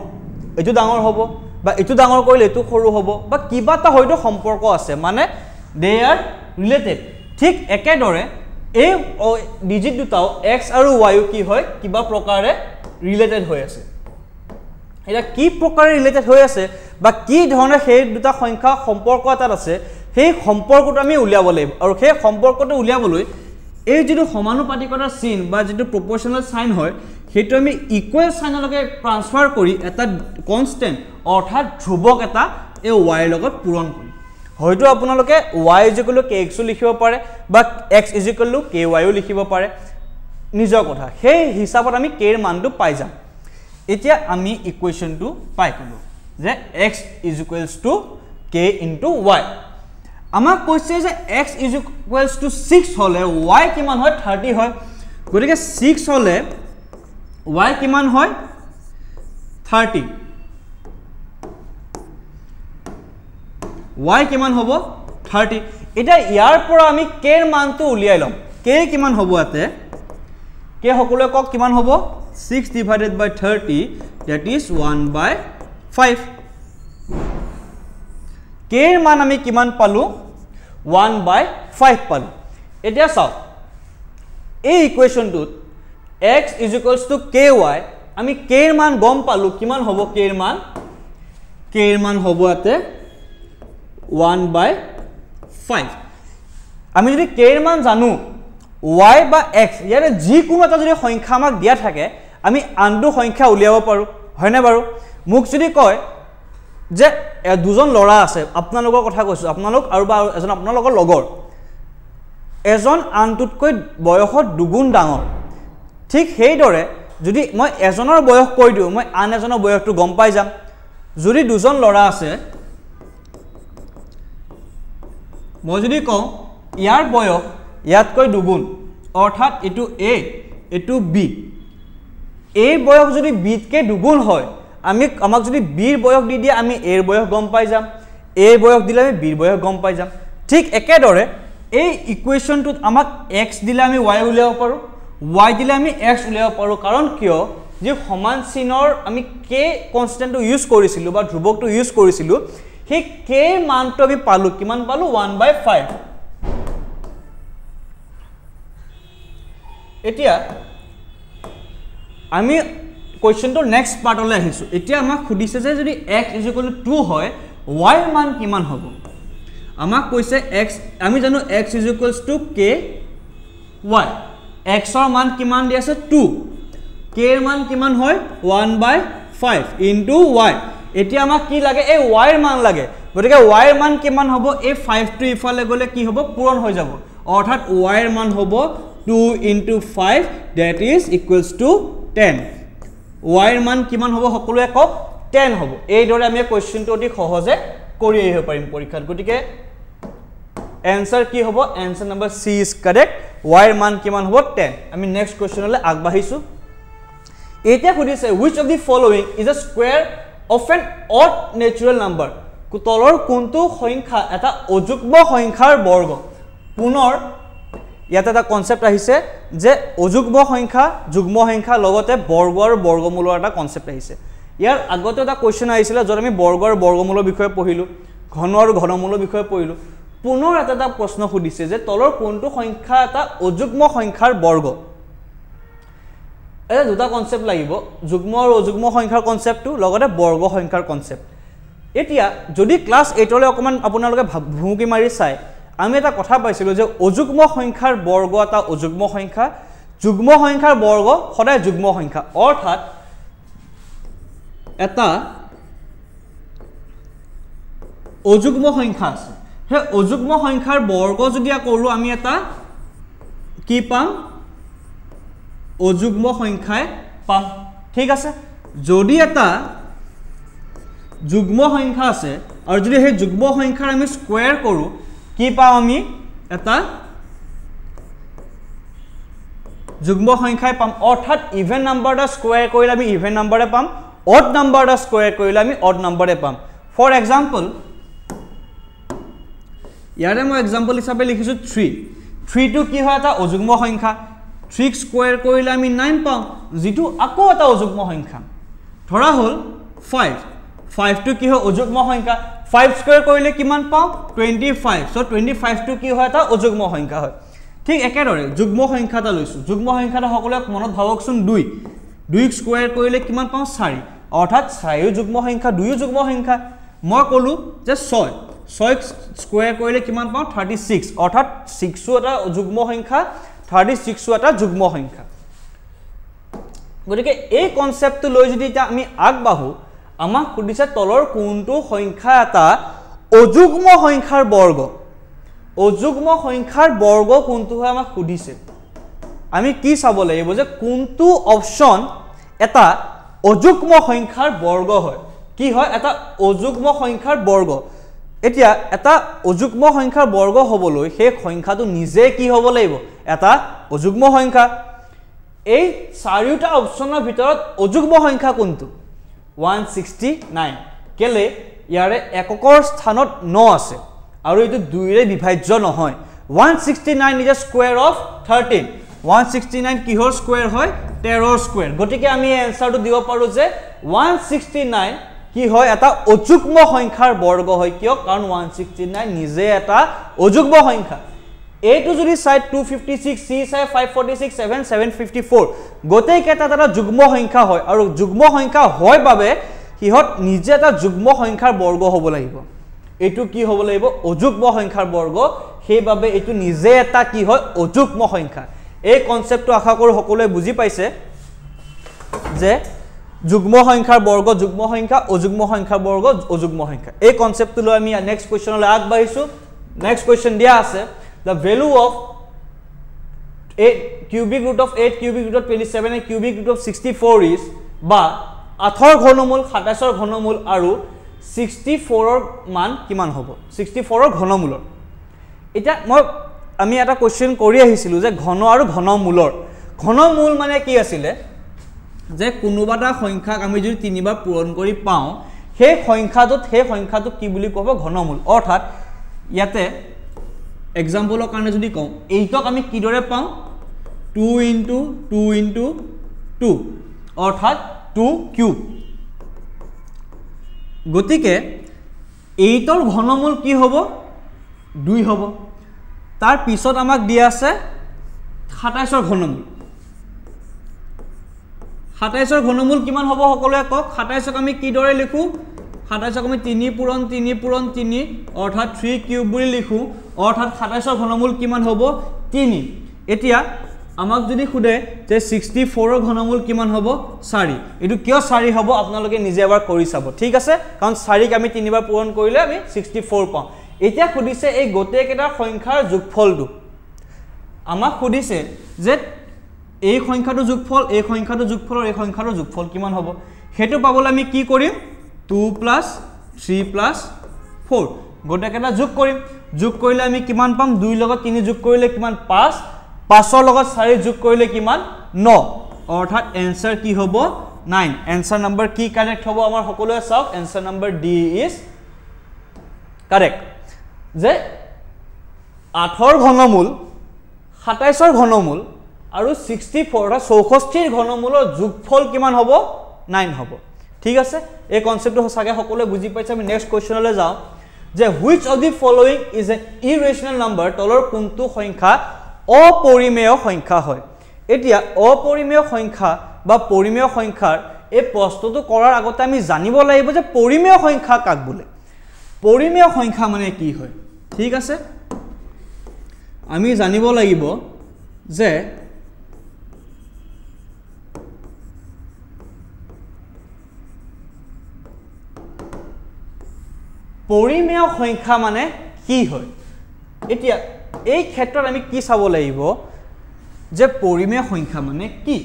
এটো ডাঙৰ হ'ব বা এটো ডাঙৰ কৰিলে এটো সৰু হ'ব বা কিবা এটা হয়তো সম্পৰ্ক আছে মানে দে আৰ ৰিলেটেড ঠিক একেদৰে এই ডিজিট দুটাও x আৰু y কি হয় কিবা প্ৰকাৰে ৰিলেটেড হৈ আছে এটা কি প্ৰকাৰে ৰিলেটেড হৈ আছে বা কি ধৰণে সেই দুটা সংখ্যা সম্পৰ্ক এটা আছে সেই সম্পৰ্কটো আমি উলিয়াব লাগিব আৰু সেই সম্পৰ্কটো উলিয়াবলৈ এই যেটো সমানুপাতিকতাৰ চিন বা যেটো প্ৰপৰ্শনাল সাইন হয় হেতু আমি ইকুৱেল সাইনলৈকে ট্ৰান্সফাৰ কৰি এটা কনস্ট্যান্ট অৰ্থাৎ ধ্ৰুৱক এটা এই y লগত পূৰণ কৰি হয়তো আপোনালোকে y = kx লিখিব পাৰে বা x = ky লিখিব পাৰে নিজৰ কথা সেই হিচাপত আমি k ৰ মানটো পাই যাম এতিয়া আমি ইকুৱেশনটো পাই গলো যে x = k * y আমাক কৈছে যে x = 6 হলে y কিমান হয় 30 হয় গতিকে 6 হলে y কিমান হয় 30 y কিমান হ'ব 30 এটা ইয়াৰ পৰা আমি k ৰ মানটো উলিয়াই লম k কিমান হ'ব আতে k সকলোৱে কক কিমান হ'ব 6 divided by 30 that is 1/5 k ৰ মান আমি কিমান পালো 1/5 পালো এতিয়া চাও এই ইকুৱেশনটোত x = ky আমি k ৰ মান গম পালো কিমান হ'ব k ৰ মান হ'ব আতে 1/5 আমি যদি k ৰ মান জানো y বা x ইয়াৰে যি কোনো এটা যদি সংখ্যা আমাক দিয়া থাকে আমি আনটো সংখ্যা উলিয়াব পাৰো হয়নে বাৰু মোক যদি কয় যে দুজন লৰা আছে আপোনালোকৰ কথা কৈছো আপোনালোক আৰু বা এজন আপোনালোকৰ লগৰ এজন আনটোতকৈ বয়সত দুগুণ ডাঙৰ ঠিক সেইদৰে যদি মই এজনৰ বয়স কৈ দিও মই আন এজনৰ বয়সটো গম পাই যাম যদি দুজন লৰা আছে মই যদি কওঁ ইয়াৰ বয়স ইয়াতকৈ দুগুণ অৰ্থাৎ এটো a এটো b a বয়স যদি b কে দুগুণ হয় আমাক যদি b এর বয়স দি দিয়ে আমি a এর বয়স গম পাই যাম a এর বয়স দিলে আমি b এর বয়স গম পাই যাম ঠিক একেদৰে এই ইকুৱেশ্যনটোত আমাক x দিলে আমি y উলিয়াব পাৰো y দিলে আমি x উলিয়াব পাৰো কাৰণ কিয় যে সমান চিনৰ আমি k কনস্ট্যান্টটো ইউজ কৰিছিলো বা ধ্ৰুৱকটো ইউজ কৰিছিলো সেই k মানটো আমি পালো কিমান পালো 1/5 এতিয়া আমি কোৱেশ্চনটো নেক্সট পাৰ্টলৈ আহিছো এতিয়া আমাক খুদিছে যে যদি x = 2 হয় y এর মান কিমান হ'ব আমাক কৈছে x আমি জানো x = k y x এর মান কিমান দি আছে 2 k এর মান কিমান হয় 1/5 ইনটু y এতিয়া আমাক কি লাগে এই y এর মান লাগে গতিকে y এর মান কিমান হ'ব এই 5 টো ইফালে গলে কি হ'ব পূৰণ হৈ যাব অৰ্থাৎ y এর মান হ'ব 2 into 5 that is equals to 10 y এর মান কিমান হ'ব সকলোৱে কক 10 হ'ব এই দৰে আমি কোৱেশ্চনটো অতি সহজে কৰি আহিব পাৰিম পৰীক্ষাত গতিকে आंसर কি হ'ব answer number C is correct y এর মান কিমান হ'ব 10 আমি নেক্সট কোৱেশ্চনলৈ আগবাঢ়িছো এতিয়া খুদিছে which of the following is a square of an odd natural number তলৰ কোনটো সংখ্যা এটা অযুগ্ম সংখ্যাৰ বৰ্গ পুনৰ ইয়াত এটা কনসেপ্ট আহিছে যে অযুগ্ম সংখ্যা যুগ্ম সংখ্যা লগতে বৰ্গ আৰু বৰ্গমূলৰ এটা কনসেপ্ট আহিছে ইয়াৰ আগতে এটা কোৱেশ্চন আহিছিল যত আমি বৰ্গ আৰু বৰ্গমূলৰ বিষয়ে পঢ়িলো ঘন আৰু ঘনমূলৰ বিষয়ে পঢ়িলো পুনৰ এটা প্ৰশ্ন খুদিছে যে তলৰ কোনটো সংখ্যা এটা অযুগ্ম সংখ্যাৰ বৰ্গ এটা দুটা কনসেপ্ট লাগিব যুগ্ম আৰু অযুগ্ম সংখ্যাৰ কনসেপ্টটো লগতে বৰ্গ সংখ্যাৰ কনসেপ্ট এতিয়া যদি ক্লাস 8 লৈ অকমান আপোনালোকে ভুমুকি মাৰি চাই আমি এটা কথা পাইছিলো যে অযুগ্ম সংখ্যাৰ বৰ্গ এটা অযুগ্ম সংখ্যা যুগ্ম সংখ্যাৰ বৰ্গ সদায় যুগ্ম সংখ্যা অৰ্থাৎ এটা অযুগ্ম সংখ্যা আছে হে অযুগ্ম সংখ্যাৰ বৰ্গ যদি কৰো আমি এটা কি পাম অযুগ্ম সংখ্যায় পাম ঠিক আছে যদি এটা যুগ্ম সংখ্যা আছে আৰু যদি হে যুগ্ম সংখ্যাৰ আমি স্কয়াৰ কৰো কি পাম আমি এটা যুগ্ম সংখ্যায় পাম অৰ্থাৎ ইভেন নাম্বাৰটা স্কয়াৰ কৰিলে আমি ইভেন নাম্বাৰে পাম অড নাম্বাৰটা স্কয়াৰ কৰিলে আমি অড নাম্বাৰে পাম ফৰ এক্সাম্পল ইয়াৰে মই এক্সাম্পল হিচাপে লিখিছো 3 টো কি হয় এটা অযুগ্ম সংখ্যা 3 স্কয়াৰ কৰিলে আমি 9 পাম যেটো আকৌ এটা অযুগ্ম সংখ্যা ধৰা হল 5 টো কি হয় অযুগ্ম সংখ্যা 5 স্কয়াৰ কৰিলে কিমান পাম 25 সো 25 টো কি হয় এটা অযুগ্ম সংখ্যা হয় ঠিক একেদৰে যুগ্ম সংখ্যাটা লৈছো যুগ্ম সংখ্যাটা সকলোক মনত ভাবকচোন 2 স্কয়াৰ কৰিলে কিমান পাম 4 অৰ্থাৎ 4 যুগ্ম সংখ্যা 2 যুগ্ম সংখ্যা মই কলো যে 6 স্কয়াৰ কৰিলে কিমান পাম 36 অৰ্থাৎ 6 এটা যুগ্ম সংখ্যা 36 এটা যুগ্ম সংখ্যা গতিকে এই কনসেপ্টটো লৈ যদি আমি আগবাহু আমাক খুদিছে তলৰ কোনটো সংখ্যা এটা অযুগ্ম সংখ্যাৰ বৰ্গ অযুগ্ম সংখ্যাৰ বৰ্গ কোনটো হয় আমাক খুদিছে আমি কি চাব লাগিব যে কোনটো অপচন এটা অযুগ্ম সংখ্যাৰ বৰ্গ হয় কি হয় এটা অযুগ্ম সংখ্যাৰ বৰ্গ এতিয়া এটা অযুগ্ম সংখ্যাৰ বৰ্গ হবলৈ সেই সংখ্যাটো নিজে কি হ'ব লাগিব এটা অযুগ্ম সংখ্যা এই চাৰিটা অপচনৰ ভিতৰত অযুগ্ম সংখ্যা কোনটো 169 কেলে ইয়াৰে এককৰ স্থানত 9 আছে আৰু এটো 2 ৰে বিভাজ্য নহয় 169 ইজ আ স্কয়াৰ অফ 13 169 কিহৰ স্কয়াৰ হয় 13 ৰ স্কয়াৰ গটিকে আমি আনসাৰটো দিব পাৰো যে 169 কি হয় এটা অযুগ্ম সংখ্যাৰ বৰ্গ হয় কিয় কাৰণ 169 নিজে এটা অযুগ্ম সংখ্যা এইটো যদি সাইড 256 সি সাইড 546 7 754 গটেই কেটা এটা যুগ্ম সংখ্যা হয় আৰু যুগ্ম সংখ্যা হয় বাবে হিহত নিজে এটা যুগ্ম সংখ্যাৰ বৰ্গ হ'ব লাগিব এটো কি হ'ব লাগিব অযুগ্ম সংখ্যাৰ বৰ্গ সেইভাবে এটো নিজে এটা কি হয় অযুগ্ম সংখ্যা এই কনসেপ্টটো আশা কৰো সকলোৱে বুজি পাইছে যে যুগ্ম সংখ্যাৰ বৰ্গ যুগ্ম সংখ্যা অযুগ্ম সংখ্যাৰ বৰ্গ অযুগ্ম সংখ্যা এই কনসেপ্টটো লৈ আমি নেক্সট কোৱেশ্চনলৈ আগবাঢ়িছো নেক্সট কোৱেশ্চন দিয়া আছে the value of 8 cubic root of 8 cubic root of 27 and cubic root of 64 is বা 8 ৰ ঘনমূল 27 ৰ ঘনমূল আৰু 64 ৰ মান কিমান হ'ব 64 ৰ ঘনমূলৰ এটা মই আমি এটা কোশ্চেন কৰি আহিছিলোঁ যে ঘন আৰু ঘনমূলৰ ঘনমূল মানে কি আছিলে যে কোনোবা এটা সংখ্যাক আমি যদি তিনিবাৰ পূৰণ কৰি পাওঁ সেই সংখ্যাটোক কি বুলি ক'ব ঘনমূল অৰ্থাৎ ইয়াতে এক্সাম্পলৰ কাৰণে যদি কওঁ 8ক আমি কিদৰে পাওঁ 2 * 2 * 2 অৰ্থাৎ 2 কিউব গতিকে 8ৰ ঘনমূল কি হ'ব 2 হ'ব তাৰ পিছত আমাক দিয়া আছে 27ৰ ঘনমূল 27ৰ ঘনমূল কিমান হ'ব সকলোৱে কক 27ক আমি কিদৰে লিখো 27ক আমি 3 পূৰণ 3 পূৰণ 3 অৰ্থাৎ 3 কিউব বুলি লিখো অৰ্থাৎ 27ৰ ঘনমূল কিমান হ'ব 3 এতিয়া আমাক যদি খুদে যে 64ৰ ঘনমূল কিমান হ'ব 4 এটো কিয় 4 হ'ব আপোনালোকে নিজে এবাৰ কৰি চাব ঠিক আছে কাৰণ 4ক আমি তিনিবাৰ পূৰণ কৰিলে আমি 64 পাওঁ এতিয়া খুদিছে এই গোটেই কেইটা সংখ্যাৰ যোগফলটো আমাক খুদিছে যে এই সংখ্যাটো যোগফল এই সংখ্যাটো যোগফল আৰু এই সংখ্যাটো যোগফল কিমান হ'ব হেতু পাবলৈ আমি কি কৰিম 2 + 3 + 4 গোটেই কেইটা যোগ কৰিম যোগ কৰিলে আমি কিমান পাম 2 লগত 3 যোগ কৰিলে কিমান 5 5ৰ লগত 4 যোগ কৰিলে কিমান 9 অৰ্থাৎ এনসাৰ কি হ'ব 9 এনসাৰ নম্বৰ কি কাৰেক্ট হ'ব আমাৰ সকলোৱে চাওক answer number D is correct যে 8ৰ ঘনমূল 27ৰ ঘনমূল আৰু 64 64ৰ ঘনমূলৰ যোগফল কিমান হ'ব 9 হ'ব ঠিক আছে এই কনসেপ্টটো সঁচাকৈ সকলোৱে বুজি পাইছে আমি নেক্সট কোৱেশ্চনলৈ যাওঁ যে which of the following is an irrational number তলৰ কোনটো সংখ্যা অপৰিমেয় সংখ্যা হয় এতিয়া অপৰিমেয় সংখ্যা বা পৰিমেয় সংখ্যাৰ এই প্ৰশ্নটো কৰাৰ আগতে আমি জানিব লাগিব যে পৰিমেয় সংখ্যা কাক বোলে পৰিমেয় সংখ্যা মানে কি হয় ঠিক আছে আমি জানিব লাগিব যে পৰিমেয় সংখ্যা মানে কি হয় এতিয়া এই ক্ষেত্ৰত আমি কি চাব লাগিব যে পৰিমেয় সংখ্যা মানে কি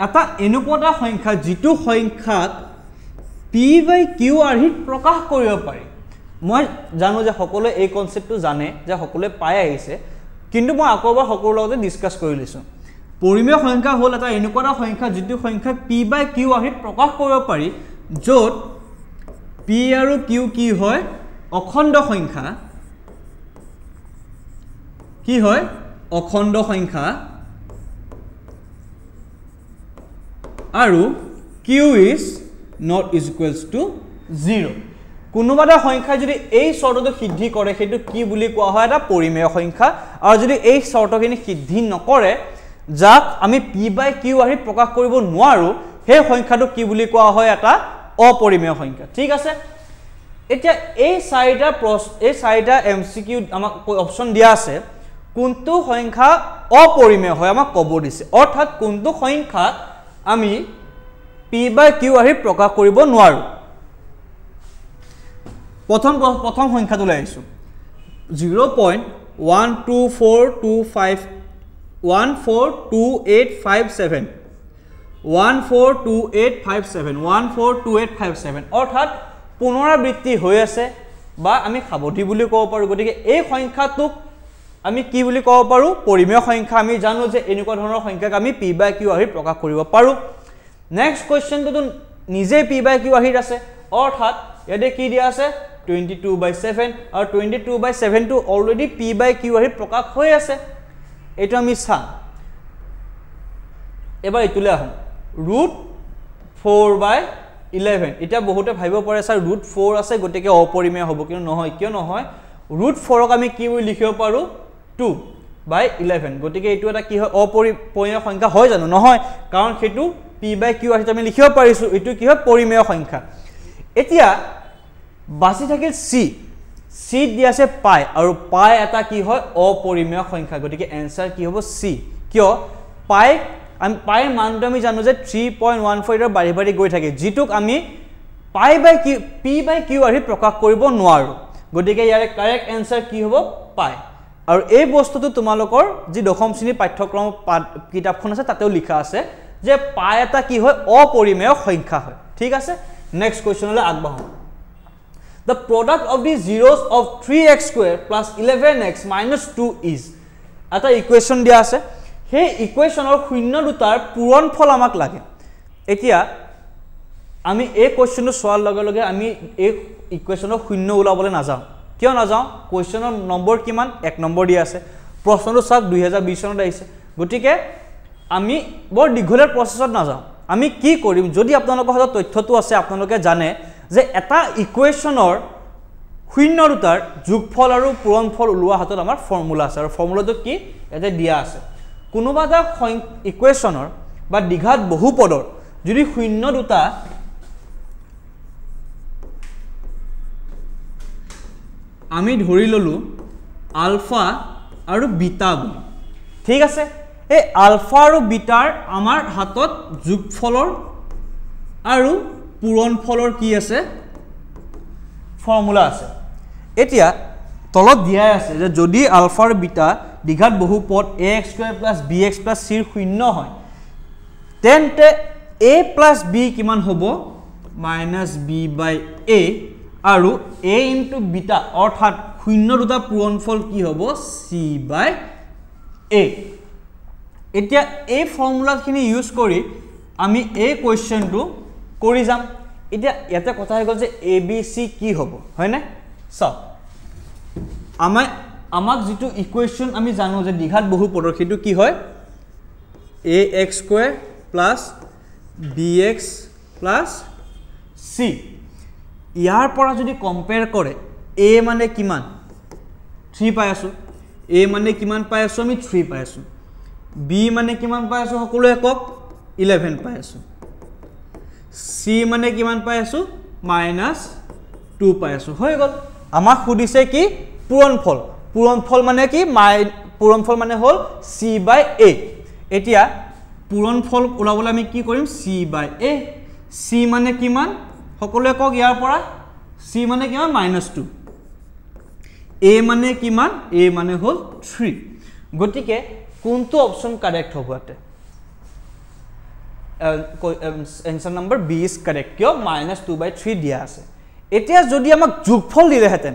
এটা এনেকুৱা সংখ্যা যিটো সংখ্যাক p/q আৰ্হিত প্ৰকাশ কৰিব পাৰি মই জানো যে সকলোৱে এই কনসেপ্টটো জানে যে সকলোৱে পাই আহিছে কিন্তু মই আকৌবাৰ সকলোৰ লগতে ডিসকাস কৰি লৈছো পৰিমেয় সংখ্যা হ'ল এটা এনেকুৱা সংখ্যা যিটো সংখ্যাক p/q আৰ্হিত প্ৰকাশ কৰিব পাৰি য'ত p আৰু q কি হয় অখণ্ড সংখ্যা কি হয় অখণ্ড সংখ্যা আৰু q is not equals to 0 কোনোবা এটা সংখ্যা যদি এই শৰ্তটো সিদ্ধি কৰে সেইটো কি বুলি কোৱা হয় এটা পৰিমেয় সংখ্যা আৰু যদি এই শৰ্তখিনি সিদ্ধি নকৰে যাক আমি p/q আহি প্ৰকাশ কৰিব নোৱাৰো সেই সংখ্যাটো কি বুলি কোৱা হয় এটা অপৰিমেয় সংখ্যা ঠিক আছে এতিয়া এই চাৰিটা এমসিকিউ আমাক অপচন দিয়া আছে কোনটো সংখ্যা অপৰিমেয় হয় আমাক ক'ব দিছে অৰ্থাৎ কোনটো সংখ্যা আমি p/q আহি প্ৰকাশ কৰিব নোৱাৰো প্ৰথম সংখ্যাটো লৈছো 0.142857 142857 অৰ্থাৎ পুনৰাবৃত্তি হৈ আছে বা আমি সাৱধি বুলি ক'ব পাৰো গতিকে এই সংখ্যাটোক আমি কি বুলি ক'ব পাৰো পৰিমেয় সংখ্যা আমি জানো যে এনেকুৱা ধৰণৰ সংখ্যাক আমি p/q আহি প্ৰকাশ কৰিব পাৰো নেক্সট কোৱেশ্চনটো নিজে p/q আহি আছে অৰ্থাৎ ইয়াতে কি দিয়া আছে 22/7 আৰু 22/7 টো অলৰেডি p/q আহি প্ৰকাশ হৈ আছে এটো আমি চাম এবাৰ ইতুলে আহম √4/11 এটা বহুতে ভাবিব পাৰে স্যাৰ √4 আছে গতিকে অপৰিমেয় হ'ব কিয় নহয় √4ক আমি কি বুলি লিখিব পাৰো 2/11 গতিকে এটো এটা কি হয় অপৰিমেয় সংখ্যা হয় জানো নহয় কাৰণ হেতু p/q আহি আমি লিখিব পাৰিছো এটো কি হয় পৰিমেয় সংখ্যা এতিয়া বাছি থাকিল c দিয়া আছে পাই আৰু পাই এটা কি হয় অপৰিমেয় সংখ্যা গতিকে এনসাৰ কি হ'ব c কিয় পাই মানটো আমি জানো যে 3.14 এৰ বাঢ়ি গৈ থাকে যিটোক আমি p/q আহি প্ৰকাশ কৰিব নোৱাৰো গতিকে ইয়াৰ কাৰেক্ট এনসাৰ কি হ'ব পাই আৰু এই বস্তুটো তোমালোকৰ যি দশম শ্ৰেণী পাঠ্যক্ৰম কিতাপখন আছে তাতেও লিখা আছে যে পাই এটা কি হয় অপৰিমেয় সংখ্যা হয় ঠিক আছে next কোৱেশ্চনলৈ আগবাঢ়ো The product of the zeros of 3x square plus 11x minus 2 is এটা ইকুৱেশ্যন দিয়া আছে সেই ইকুৱেশ্যনৰ শূন্য দুটাৰ পূৰণফল আমাক লাগে এতিয়া আমি এই কোৱেশ্যনটো সোৱাৰ লগে লগে আমি এই ইকুৱেশ্যনৰ শূন্য ওলাবলৈ নাযাওঁ কিয় নাযাওঁ কোৱেশ্যনৰ নম্বৰ কিমান 1 নম্বৰ দিয়া আছে প্ৰশ্নটো চাওক 2020 চনত আহিছে গতিকে আমি বৰ দীঘলীয়া প্ৰচেছত নাযাওঁ আমি কি কৰিম যদি আপোনালোকৰ হাতত তথ্যটো আছে আপোনালোকে জানে যে এটা ইকুৱেশ্যনৰ শূন্য দুটাৰ যোগফল আৰু পূৰণফল ওলোৱা হাতত আমাৰ ফৰ্মুলা আছে আৰু ফৰ্মুলাটো কি ইয়াতে দিয়া আছে কোনোবা এটা ইকুৱেশ্যনৰ বা দ্বিঘাত বহুপদৰ যদি শূন্য দুটা আমি ধৰি ললো আলফা আৰু বিটা বুলি ঠিক আছে এই আলফা আৰু বিটাৰ আমাৰ হাতত যোগফলৰ আৰু পূৰণফলৰ কি আছে ফৰ্মুলা আছে এতিয়া তলত দিয়া আছে যে যদি আলফা আৰু বিটা দ্বিঘাত বহুপদ ax² + bx + c ৰ শূন্য হয় তেন্তে a + b কিমান হ'ব -b/a আৰু a * বিটা অৰ্থাৎ শূন্য দুটা পূৰণফল কি হ'ব c/a এতিয়া এই ফৰ্মুলাখিনি ইউজ কৰি আমি এই কোৱেশ্যনটো কৰি যাম এতিয়া ইয়াতে কথা হৈ গ'ল যে a b c কি হ'ব হয় না চাওক আমাক যেটো ইকুৱেশ্যন আমি জানো যে দ্বিঘাত বহুপদৰ সেইটো কি হয় ax² + bx + c ইয়াৰ পৰা যদি কম্পেয়াৰ কৰে a মানে কিমান 3 পাই আছো a মানে কিমান পাই আছো আমি 3 পাই আছো b মানে কিমান পাই আছো সকলোৱে কক 11 পাই আছো c মানে কিমান পাই আছো -2 পাই আছো হৈ গল আমাক খুদিছে কি পূৰণফল মানে কি পূৰণফল মানে হল c/a এতিয়া পূৰণফল ওলাবলৈ আমি কি কৰিম c/a c মানে কিমান সকলোৱে কক ইয়াৰ পৰা c মানে কিমান -2 a মানে কিমান a মানে হল 3 গতিকে কোনটো অপচন কাৰেক্ট হ'ব আতে answer number b is correct কিয় -2/3 দিয়া আছে এতিয়া যদি আমাক যোগফল দিলেহেতেন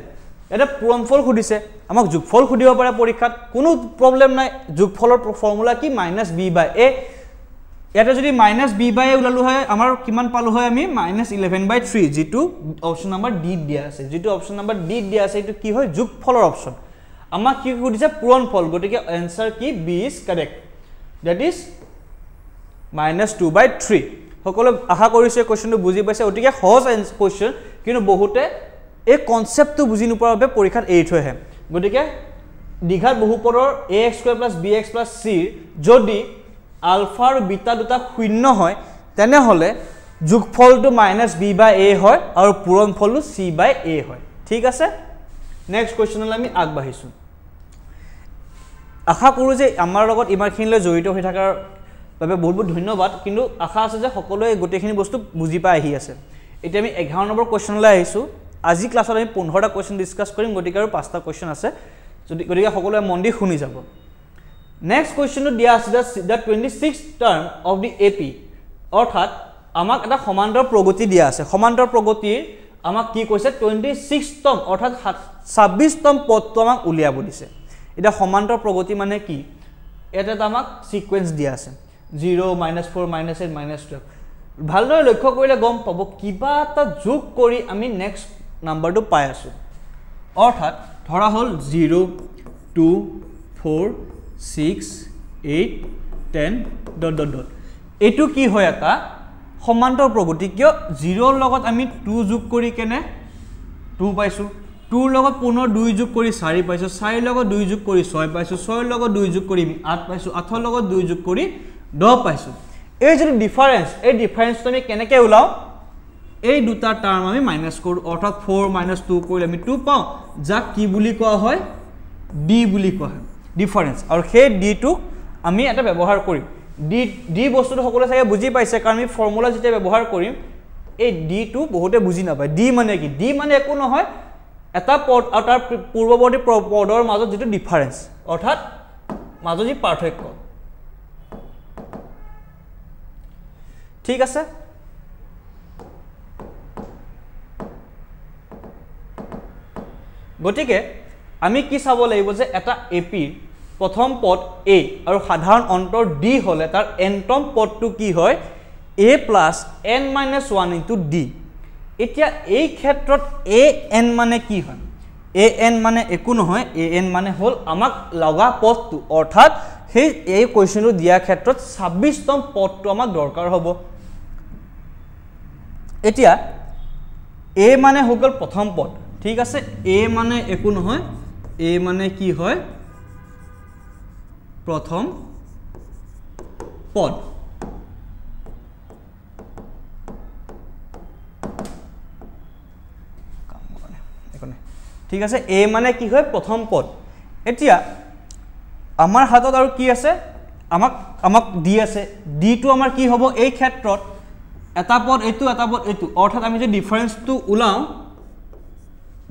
এটা পূৰণফল খুদিছে আমাক যোগফল খুদিব পাৰে পৰীক্ষাত কোনো প্ৰবলেম নাই যোগফলৰ ফৰ্মুলা কি -b/a ইয়াতে যদি -b/a ওলালো হয় আমাৰ কিমান পালো হয় আমি -11/3 যেটো অপচন নম্বৰ d দিয়া আছে যেটো অপচন নম্বৰ d দিয়া আছে এটো কি হয় যোগফলৰ অপচন আমাক কি খুদিছে পূৰণফল গতিকে आंसर কি b is correct that is -2/3 সকলো আশা কৰিছে কোৱেশ্যনটো বুজি পাইছে অতিকে সহজ কোৱেশ্যন কিন্তু বহুতে এই কনসেপ্টটো বুজি নোপোৱাৰ বাবে পৰীক্ষাত এৰি থৈ আহে গতিকে দ্বিঘাত বহুপদৰ ax² + bx + c যদি আলফা আৰু বিটা দুটা শূন্য হয় তেনেহলে যোগফলটো -b/a হয় আৰু পূৰণফলটো c/a হয় ঠিক আছে নেক্সট কোৱেশ্যনলৈ আমি আগবাঢ়িছো আশা কৰো যে আমাৰ লগত ইমানখিনিলৈ জড়িত হৈ থকাৰ বাবে বহুত বহুত ধন্যবাদ কিন্তু আশা আছে যে সকলোৱে গোটেইখিনি বস্তু বুজি পাই আহি আছে এতিয়া আমি 11 নম্বৰ কোৱেশ্যনলৈ আহিছো আজি ক্লাছত আমি 15টা কোৱেশ্যন ডিসকাস কৰিম গতিকে আৰু 5টা কোৱেশ্যন আছে গতিকে সকলোৱে মন দি শুনি যাব নেক্সট কোৱেশ্যনটো দিয়া আছে the 26th term of the AP অৰ্থাৎ আমাক এটা সমান্তৰ প্ৰগতি দিয়া আছে সমান্তৰ প্ৰগতিৰ আমাক কি কৈছে 26তম অৰ্থাৎ 26তম পদটো আমাক উলিয়াব দিছে এটা সমান্তৰ প্ৰগতি মানে কি এটা আমাক সিকোয়েন্স দিয়া আছে 0 -4 -8 -12 ভালদৰে লক্ষ্য কৰিলে গম পাব কিবা এটা যোগ কৰি আমি নেক্সট নাম্বাৰটো পাই আছো অৰ্থাৎ ধৰা হল 0 2 4 6 8 10 ... এটো কি হয় এটা সমান্তৰ প্ৰগতি কিয় 0 ৰ লগত আমি 2 যোগ কৰি কেনে 2 পাইছো 2 ৰ লগত পুনৰ 2 যোগ কৰি 4 পাইছো 4 ৰ লগত 2 যোগ কৰি 6 পাইছো 6 ৰ লগত 2 যোগ কৰি 8 পাইছো 8 ৰ লগত 2 যোগ কৰি 10 পাইছো এই যে ডিফাৰেন্স এই ডিফাৰেন্সটো আমি কেনেকৈ উলাও এই দুটা টাৰ্ম আমি মাইনাস কৰো অৰ্থাৎ 4 - 2 কৰিলে আমি 2 পাও যাক কি বুলি কোৱা হয় d বুলি কোৱা হয় ডিফাৰেন্স আৰু সেই d টো আমি এটা ব্যৱহাৰ কৰিম d বস্তুটো সকলো চাগে বুজি পাইছে কাৰণ আমি ফৰ্মুলা যেটা ব্যৱহাৰ কৰিম এই d টো বহুতে বুজি নাপায় d মানে কি d মানে একো নহয় এটা পদ আৰু তাৰ পূৰ্বৱৰ্তী পদৰ মাজত যেটো ডিফাৰেন্স অৰ্থাৎ মাজত পাৰ্থক্য ঠিক আছে গটিকে আমি কি চাব লাগিব যে এটা এপি প্ৰথম পদ a আৰু সাধাৰণ অন্তৰ d হলে তাৰ nতম পদটো কি হয় a plus n minus 1 into d এতিয়া এই ক্ষেত্ৰত a n মানে কি হয় a n মানে একো নহয় a n মানে হল আমাক লগা পদটো অৰ্থাৎ সেই এই কোৱেশ্চনটো দিয়া ক্ষেত্ৰত 26তম পদটো আমাক দৰকাৰ হ'ব এতিয়া a মানে হৈ গল প্ৰথম পদ ঠিক আছে a মানে একো নহয় a মানে কি হয় প্ৰথম পদ ঠিক আছে a মানে কি হয় প্ৰথম পদ এতিয়া আমাৰ হাতত আৰু কি আছে আমাক d আছে d টো আমাৰ কি হ'ব এই ক্ষেত্ৰত এটা পদ এইটো অৰ্থাৎ আমি যে ডিফাৰেন্সটো উলাও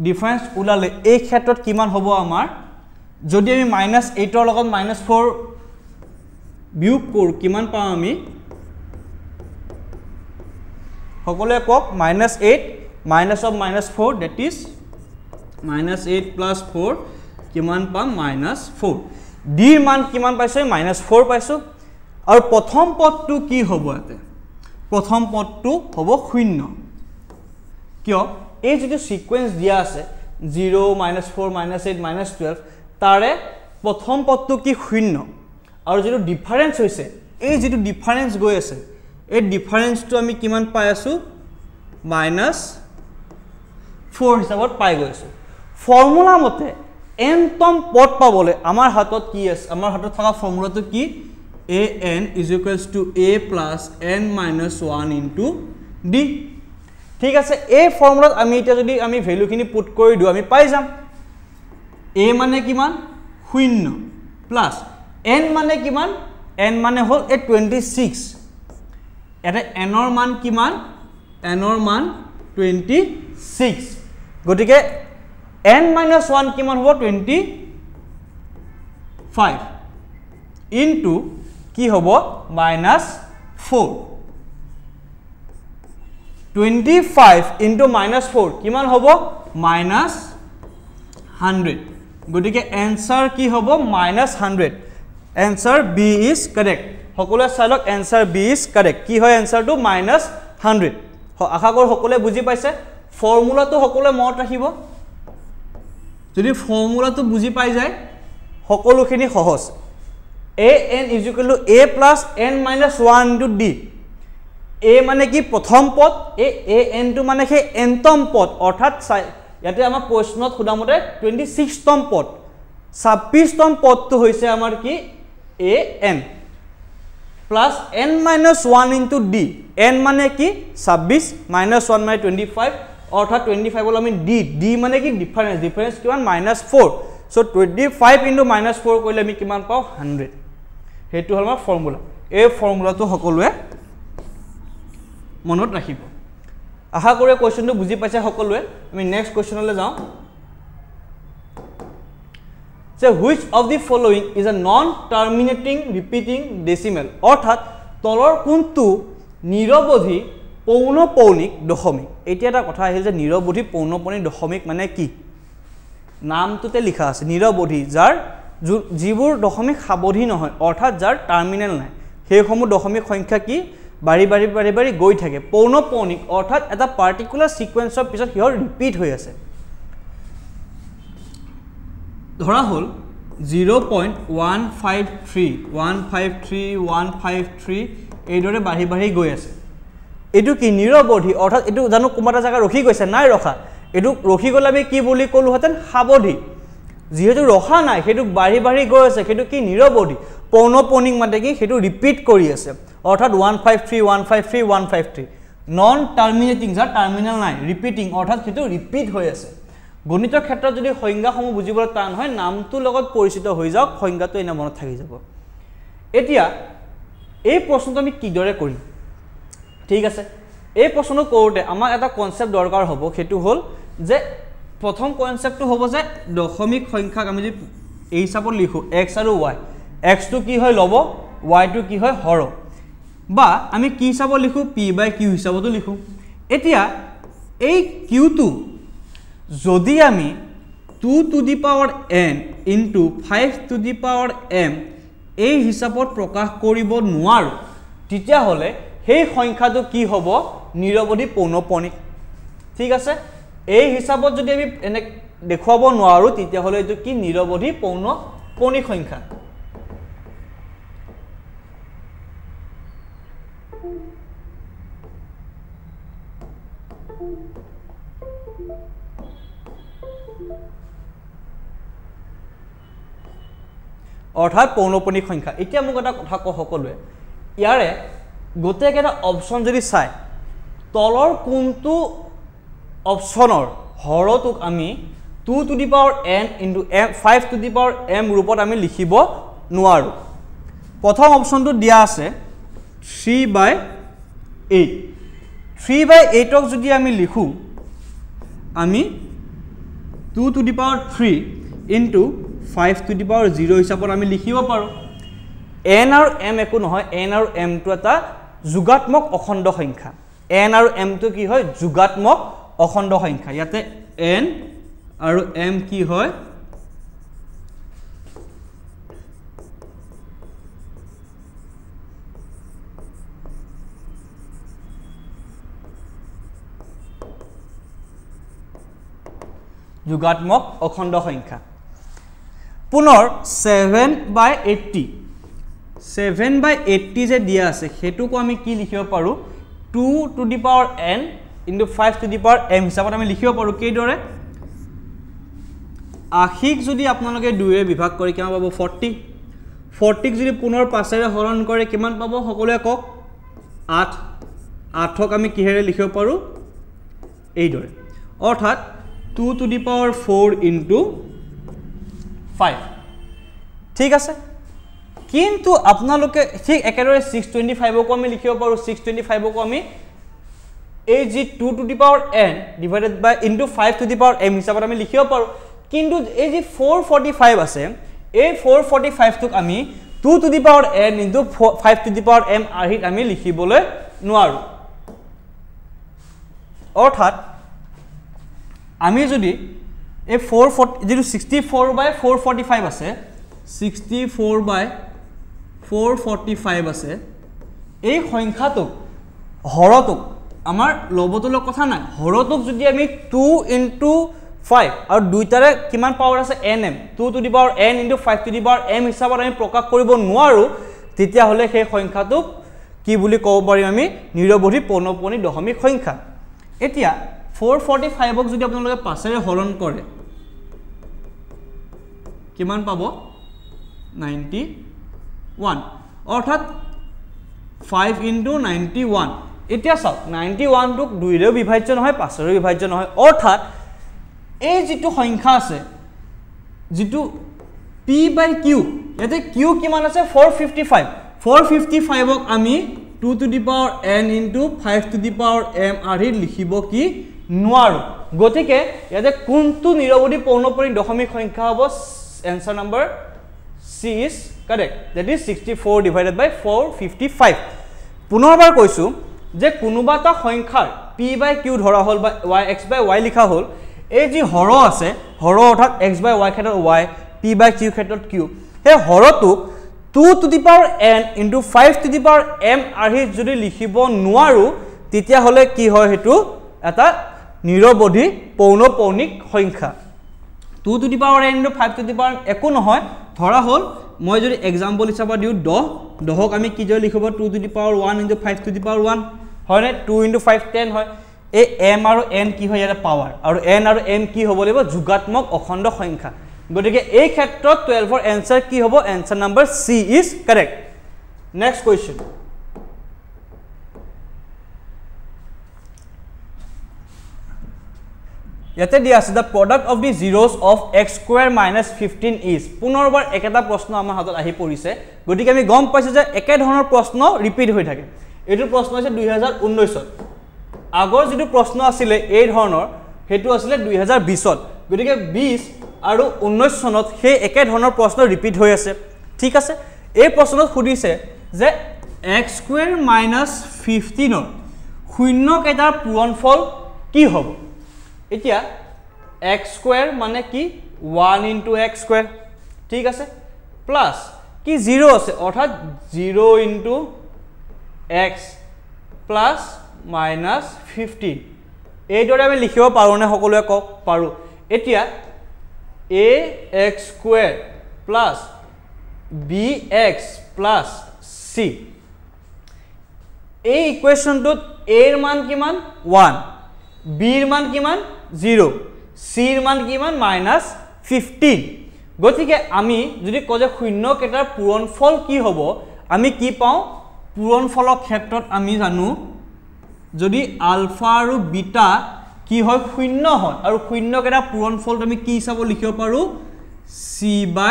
ডিফাৰেন্স উলালে এই ক্ষেত্ৰত কিমান হ'ব আমাৰ যদি আমি -8 ৰ লগত -4 বিয়োগ কৰো কিমান পাম আমি সকলোৱে কক -8 minus of -4 that is -8 plus 4 কিমান পাম -4 d ৰ মান কিমান পাইছো -4 পাইছো আৰু প্ৰথম পদটো কি হ'ব এতে প্ৰথম পদটো হ'ব 0 কিয় এই যেটো সিকোয়েন্স দিয়া আছে 0 -4 -8 -12 তাৰে প্ৰথম পদটো কি 0 আৰু যেটো ডিফাৰেন্স হৈছে এই যেটো ডিফাৰেন্স গৈ আছে এই ডিফাৰেন্সটো আমি কিমান পাই আছো -4 হিচাপত পাই গৈছো ফৰ্মুলা মতে nতম পদ পাবলে আমাৰ হাতত কি আছে আমাৰ হাতত থকা ফৰ্মুলাটো কি an is equals to a plus n minus 1 into d ঠিক আছে এই ফৰ্মুলাত আমি এটা যদি আমি ভ্যালুখিনি পুট কৰি দিও আমি পাই যাম a মানে কিমান 0 প্লাস n মানে কিমান n মানে হল 26 এটা n ৰ মান কিমান n ৰ মান 26 গটিকে n minus 1 কিমান হ'ব 25 into কি হ'ব -4 25 into -4 কিমান হ'ব -100 গটিকে आंसर কি হ'ব -100 आंसर b is correct সকলোৱে চালক आंसर b is correct কি হয় आंसर টো -100 আশা কৰো সকলোৱে বুজি পাইছে ফৰ্মুলাটো সকলোৱে মনত ৰাখিব যদি ফৰ্মুলাটো বুজি পাই যায় সকলোখিনি সহজ an is equal to a plus n minus 1 into d a মানে কি প্ৰথম পদ an টো মানে কি nতম পদ অৰ্থাৎ ইয়াতে আমাৰ প্ৰশ্নত খুদামতে 26তম পদ 26তম পদটো হৈছে আমাৰ কি an plus n minus 1 into d n মানে কি 26 minus 1 মানে 25 অৰ্থাৎ 25 হল আমি d মানে কি ডিফাৰেন্স কিমান -4 সো 25 into -4 কৰিলে আমি কিমান পাও 100 হেতু হল আমাৰ ফৰ্মুলা এই ফৰ্মুলাটো সকলোৱে মনত ৰাখিব আশা কৰে কোৱেশ্চনটো বুজি পাইছে সকলোৱে আমি নেক্সট কোৱেশ্চনলৈ যাও So which of the following is a non-terminating repeating decimal? অর্থাৎ তলৰ কোনটো নিৰৱধি পৌনঃপৌনিক দশমিক এতিয়া এটা কথা আহিল যে নিৰৱধি পৌনঃপৌনিক দশমিক মানে কি নামটোতে লিখা আছে নিৰৱধি যাৰ যিবোৰ দশমিক সাৱধি নহয় অৰ্থাৎ যাৰ টাৰ্মিনেল নাই সেইসমূহ দশমিক সংখ্যা কি বাঢ়ি গৈ থাকে পৌনঃপৌনিক অৰ্থাৎ এটা পাৰ্টিকুলাৰ সিকোয়েন্সৰ পিছত হিয়ৰ ৰিপিট হৈ আছে ধৰা হল 0.153 এই দৰে বাঢ়ি গৈ আছে এটো কি নিৰৱধি অৰ্থাৎ এটো জানো কোমাটা জায়গা ৰখি গৈছে নাই ৰখা এটো ৰখি গলে আমি কি বুলি কলো হতেন সাৱধি যেহেতু ৰখা নাই হেতু বাঢ়ি গৈ আছে হেতু কি নিৰৱধি পৌনঃপৌনিক মানে কি হেতু ৰিপিট কৰি আছে অৰ্থাৎ 153 নন টাৰ্মিনেটিং যাৰ টাৰ্মিনেল নাই ৰিপিটিং অৰ্থাৎ হেতু ৰিপিট হৈ আছে গণিতৰ ক্ষেত্ৰত যদি সংজ্ঞাসমূহ বুজিবলৈ টান হয় নামটো লগত পৰিচিত হৈ যাওক সংজ্ঞাটো এনে মনত থাকি যাব এতিয়া এই প্ৰশ্নটো আমি কি দৰে কৰিম ঠিক আছে এই প্ৰশ্নটো কৰোতে আমাক এটা কনসেপ্ট দৰকাৰ হ'ব হেতু হল যে প্ৰথম কনসেপ্টটো হ'ব যে দশমিক সংখ্যাক আমি যদি এই হিচাপত লিখো x আৰু y x টো কি হয় লব y টো কি হয় হৰ বা আমি কি হিচাপত লিখো p/q হিচাপতো লিখো এতিয়া এই q টো যদি আমি 2 to the power n into 5 to the power m এই হিসাবত প্ৰকাশ কৰিব নোৱাৰো তেতিয়া হলে সেই সংখ্যাটো কি হ'ব নিৰৱধি পৌনঃপুনিক ঠিক আছে এই হিসাবত যদি আমি এনে দেখুৱাব নোৱাৰো তেতিয়া হলে এটো কি নিৰৱধি পৌনঃপুনিক সংখ্যা অৰ্থাৎ পৌনঃপুনিক সংখ্যা এতিয়া মোক এটা কথা ক সকলোৱে ইয়াৰে গোটেইকেইটা অপচন যদি চাই তলৰ কোনটো অপচনৰ হৰটোক আমি 2 to the power n into m 5 to the power m ৰূপত আমি লিখিব নোৱাৰো প্ৰথম অপচনটো দিয়া আছে 3/8 3/8 ক যদি আমি লিখো আমি 2 to the power 3 into 5 to the power 0 হিসাবত আমি লিখিব পাৰো n আৰু m একো নহয় n আৰু m টো এটা যোগাত্মক অখণ্ড সংখ্যা n আৰু m টো কি হয় যোগাত্মক অখণ্ড সংখ্যা ইয়াতে n আৰু m কি হয় যোগাত্মক অখণ্ড সংখ্যা পুনৰ 7/80 7/80 যে দিয়া আছে হেতুকো আমি কি লিখিব পাৰো 2 to the power n into 5 to the power m হিসাবত আমি লিখিব পাৰো কি দৰে আখিক যদি আপোনালোকে 2 এ বিভাগ কৰি কিমান পাব 40 40 ক যদি পুনৰ 5 এৰে হৰণ কৰে কিমান পাব সকলোৱে কক 8 8ক আমি কিহেৰে লিখিব পাৰো এই দৰে অৰ্থাৎ 2 to the power 4 into 5 ঠিক আছে কিন্তু আপোনালোকে ঠিক একেদৰে 625 কো আমি লিখিব পাৰো 625 কো আমি এই G 2 to the power n divided by into 5 to the power m হিসাবত আমি লিখিব পাৰো কিন্তু এই জি 445 আছে এই 445 টোক আমি 2 to the power n into 5 to the power m আৰহিত আমি লিখিবলৈ নোৱাৰো অৰ্থাৎ আমি যদি এই 440 যেটো 64/445 আছে 64/445 আছে এই সংখ্যাটোক হৰটোক আমাৰ লবতলৰ কথা নাই হৰটোক যদি আমি 2 into 5 আৰু দুইটাৰে কিমান পাৱাৰ আছে nm 2 to the power n into 5 to the power m হিসাবত আমি প্ৰকাশ কৰিব নোৱাৰো তেতিয়া হলে সেই সংখ্যাটোক কি বুলি ক'ব পাৰিম আমি নিৰৱধি পৌনঃপুনিক দশমিক সংখ্যা এতিয়া 445 ক যদি আপোনালোকে 5 এৰে হৰণ কৰে কিমান পাব 91 অৰ্থাৎ 5 into 91 এতিয়া চাওক 91 টোক 2 ৰে বিভাজ্য নহয় 5 ৰে বিভাজ্য নহয় অৰ্থাৎ এই যেটো সংখ্যা আছে যেটো p/q এতে q কিমান আছে 455 455 ক আমি 2 to the power n into 5 to the power m আৰহি লিখিব কি নোৱাৰো গতিকে ইয়াতে কোনটো নিৰৱধি পৌনঃপুনিক দশমিক সংখ্যা হ'ব answer number C is correct that is 64 divided by 455 পুনৰবাৰ কৈছো যে কোনোবাটা সংখ্যাৰ p/q ধৰা হল বা x/y লিখা হল এই যি হৰ আছে হৰ অৰ্থাৎ x/y ক্ষেত্ৰত y p/q ক্ষেত্ৰত q এই হৰটোক 2 to the power n into 5 to the power m আৰহি যদি লিখিব নোৱাৰো তেতিয়া হলে কি হয় হেতু এটা নিৰৱধি পৌনঃপুনিক সংখ্যা 2 to the power n into 5 to the power একো নহয় ধৰা হল মই যদি एग्जांपल হিচাপে দিউ 10 ক আমি কি যে লিখিব 2 to the power 1 into 5 to the power 1 হয় নে 2 into 5 10 হয় এই m আৰু n কি হয় ইয়াৰ পাৱাৰ আৰু n আৰু m কি হ'ব লাগিব যোগাত্মক অখণ্ড সংখ্যা গতিকে এই ক্ষেত্ৰত 12 ৰ आंसर কি হ'ব answer number C is correct next question ইয়াতে দিয়া আছে the product of the zeros of x square minus 15 is পুনৰবাৰ একেটা প্ৰশ্ন আমাৰ হাতত আহি পৰিছে গতিকে আমি গম পাইছো যে একে ধৰণৰ প্ৰশ্ন ৰিপিট হৈ থাকে এটো প্ৰশ্ন আছে 2019 ত আগৰ যেটো প্ৰশ্ন আছিল এই ধৰণৰ হেতু আছিল 2020 ত গতিকে 20 আৰু 19 সনত হে একে ধৰণৰ প্ৰশ্ন ৰিপিট হৈ আছে ঠিক আছে এই প্ৰশ্নত খুদিছে যে x square minus 15 ৰ শূন্য কেইটাৰ পূৰণফল কি হ'ব এতিয়া x square মানে কি 1 into x square ঠিক আছে প্লাস কি 0 আছে অর্থাৎ 0 into x plus minus 15 এইদৰে আমি লিখিব পাৰো নে সকলোৱে কক পাৰো এতিয়া ax square plus bx plus c এই ইকুৱেশ্যনটোত a এর মান কিমান 1 b এর মান কিমান 0 c এর মান কিমান -15 গতিকে আমি যদি কজে শূন্য কেটাৰ পূৰণফল কি হ'ব আমি কি পাও পূৰণফলৰ ক্ষেত্ৰত আমি জানো যদি আলফা আৰু বিটা কি হয় শূন্য হয় আৰু শূন্য কেটা পূৰণফল আমি কি হিচাপে লিখিব পাৰো c/a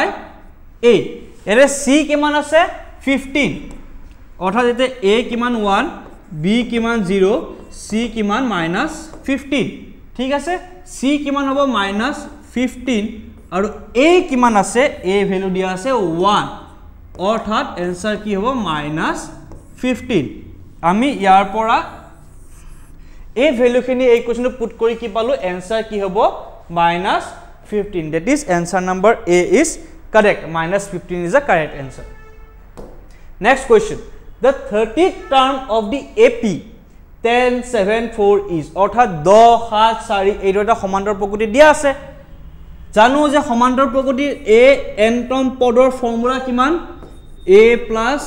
এৰে c কিমান আছে 15 অৰ্থাৎ এতে a কিমান 1 b কিমান 0 c কিমান -15 ঠিক আছে c কিমান হ'ব -15 আৰু a কিমান আছে a ভ্যালু দিয়া আছে 1 অৰ্থাৎ आंसर কি হ'ব -15 আমি ইয়াৰ পৰা a ভ্যালু খিনি এই কোৱেশ্যনটো পুট কৰি কি পালো आंसर কি হ'ব -15 that is answer number a is correct -15 is the correct answer next question the 30th term of the ap 1074 is অৰ্থাৎ 10 7 4 এই দুটা সমান্তৰাল প্ৰকৃতি দিয়া আছে জানো যে সমান্তৰাল প্ৰকৃতিৰ a nতম পদৰ ফৰ্মুলা কিমান a plus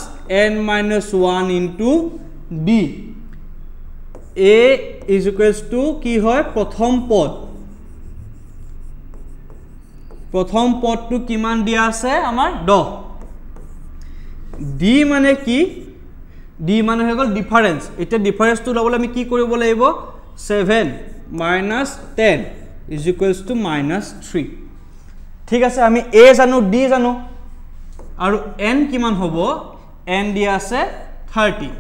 n minus 1 into d a is equals to কি হয় প্ৰথম পদটো কিমান দিয়া আছে আমাৰ 10 d মানে কি d মানে হৈ গল ডিফাৰেন্স এটা ডিফাৰেন্স টো লবলৈ আমি কি কৰিব লাগিব 7 minus 10 is equals to -3 ঠিক আছে আমি a জানো d জানো আৰু n কিমান হ'ব n দিয়া আছে 30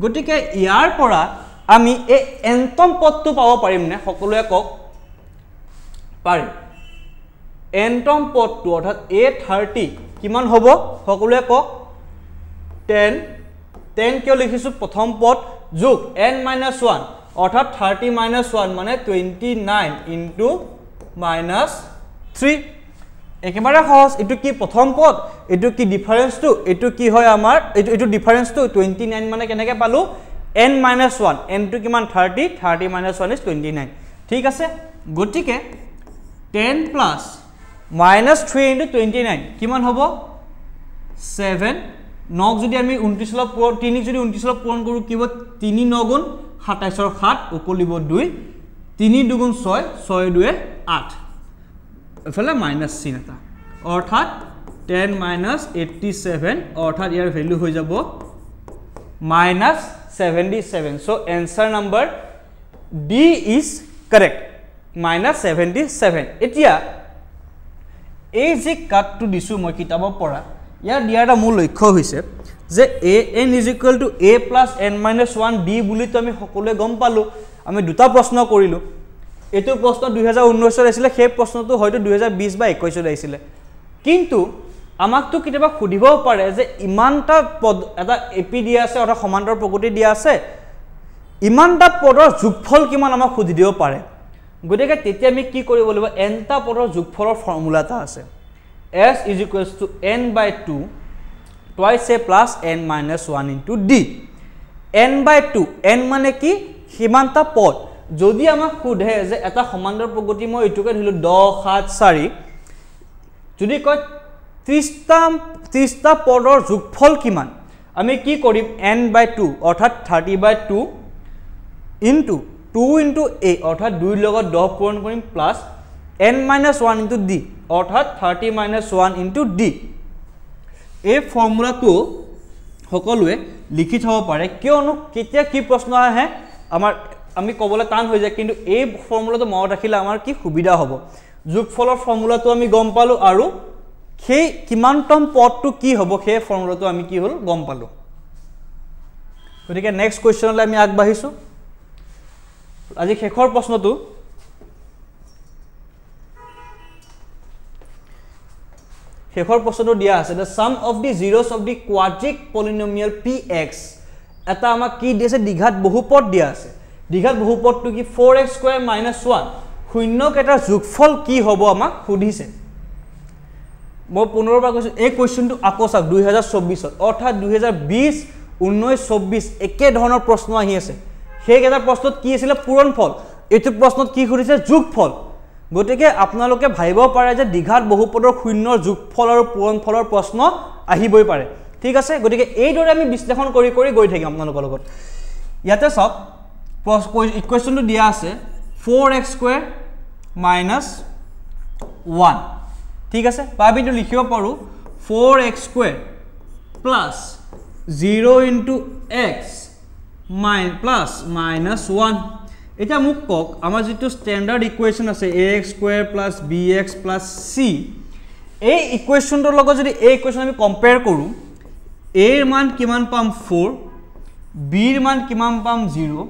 গটিকে ইয়াৰ পৰা আমি এই nতম পদটো পাব পাৰিম নে সকলোৱে কক পাৰিম nতম পদটো অৰ্থাৎ a30 কিমান হ'ব সকলোৱে কক 10 কিয় লিখিছো প্ৰথম পদ যোগ n - 1 অৰ্থাৎ 30 - 1 মানে 29 into -3 একেবাৰে সহজ এটো কি প্ৰথম পদ এটো কি ডিফাৰেন্স টু এটো কি হয় আমাৰ এটো ডিফাৰেন্স টু 29 মানে কেনেকৈ পালো n - 1 n টু কিমান 30 30 - 1 is 29 ঠিক আছে গটিকে 10 plus -3 into 29 কিমান হ'ব 7 9 যদি আমি 29 ল পূৰণ 3 যদি 29 ল পূৰণ কৰো কি হ'ব 3 9 গুণ 27 ৰ 7 উকলিব 2 3 2 গুণ 6 6 2 8 এফালে মাইনাস চিন এটা অৰ্থাৎ 10 - 87 অৰ্থাৎ ইয়াৰ ভ্যালু হৈ যাব -77 so answer number d is correct -77 এতিয়া এই যে কাটটো দিছো মই কিতাবৰ পৰা ইয়াৰ দিয়াটা মূল লক্ষ্য হৈছে যে an = a + n - 1 d বুলি তো আমি সকলোৱে গম পালো আমি দুটা প্ৰশ্ন কৰিলো এটো প্ৰশ্ন 2019 ৰ আছিল সেই প্ৰশ্নটো হয়তো 2020 বা 21 ৰ আছিল কিন্তু আমাক তো কিতাবা খুদিব পাৰে যে ইমানটা পদ এটা এপি দিয়া আছে অথবা সমান্তৰাল প্ৰকৃতি দিয়া আছে ইমানটা পদৰ যোগফল কিমান আমাক খুদি দিব পাৰে গতিকে তেতিয়া আমি কি কৰিব লাগিব nটা পদৰ যোগফলৰ ফৰ্মুলাটা আছে s = n/2 twice a plus n - 1 into d n/2 n মানে কি সীমান্তা পদ যদি আমাক খুদে যে এটা সমান্তৰাল প্ৰকৃতি মই এটুকে ধৰিলো 10 7 4 যদি কয় 30টা পদৰ যোগফল কিমান আমি কি কৰিম n/2 অৰ্থাৎ 30/2 into 2 into a অৰ্থাৎ 2 লগত 10 পূৰণ কৰিম প্লাস n - 1 into d অৰ্থাৎ 30 - 1 into d এই ফৰ্মুলাটো সকলোৱে লিখি থব পাৰে কিয়নো কেতিয়া কি প্ৰশ্ন আহে আমাৰ আমি কবলে টান হৈ যায় কিন্তু এই ফৰ্মুলাটো মনত ৰাখিলে আমাৰ কি সুবিধা হ'ব যোগফলৰ ফৰ্মুলাটো আমি গম পালো আৰু সেই কিমানতম পদটো কি হ'ব সেই ফৰ্মুলাটো আমি কি হল গম পালো গতিকে নেক্সট কোৱেশ্চনলৈ আমি আগবাঢ়িছো আজি শেষৰ প্ৰশ্নটো শেষৰ প্ৰশ্নটো দিয়া আছে the sum of the zeros of the quadratic polynomial px এটা আমাক কি দিছে দ্বিঘাত বহুপদ দিয়া আছে দ্বিঘাত বহুপদটো কি 4x² - 1 শূন্য কেইটাৰ যোগফল কি হ'ব আমাক সুধিছে মই পুনৰবাৰ কৈছো এই কোৱেশ্চনটো আকৌ চাওক 2024 অৰ্থাৎ 2020 19 24 একে ধৰণৰ প্ৰশ্ন আহি আছে সেই কেইটা প্ৰশ্নত কি আছিল পূৰণফল এইটো প্ৰশ্নত কি সুধিছে যোগফল গতিকে আপোনালোকে ভাবিব পাৰে যে দ্বিঘাত বহুপদৰ শূন্যৰ যোগফল আৰু পূৰণফলৰ প্ৰশ্ন আহিবই পাৰে ঠিক আছে গতিকে এই দৰে আমি বিশ্লেষণ কৰি কৰি গৈ থাকিম আপোনালোকৰ লগত ইয়াতে চাওক ইকুৱেশ্যনটো দিয়া আছে 4x² - 1 ঠিক আছে বা আমি তো লিখিব পাৰো 4x² + 0 * x plus -1 এটা মোক কক আমাৰ যেটো স্ট্যান্ডাৰ্ড ইকুয়েশন আছে ax² + bx + c এই ইকুয়েশনটোৰ লগত যদি এই ইকুয়েশন আমি কম্পেয়াৰ কৰো a এর মান কিমান পাম 4 b এর মান কিমান পাম 0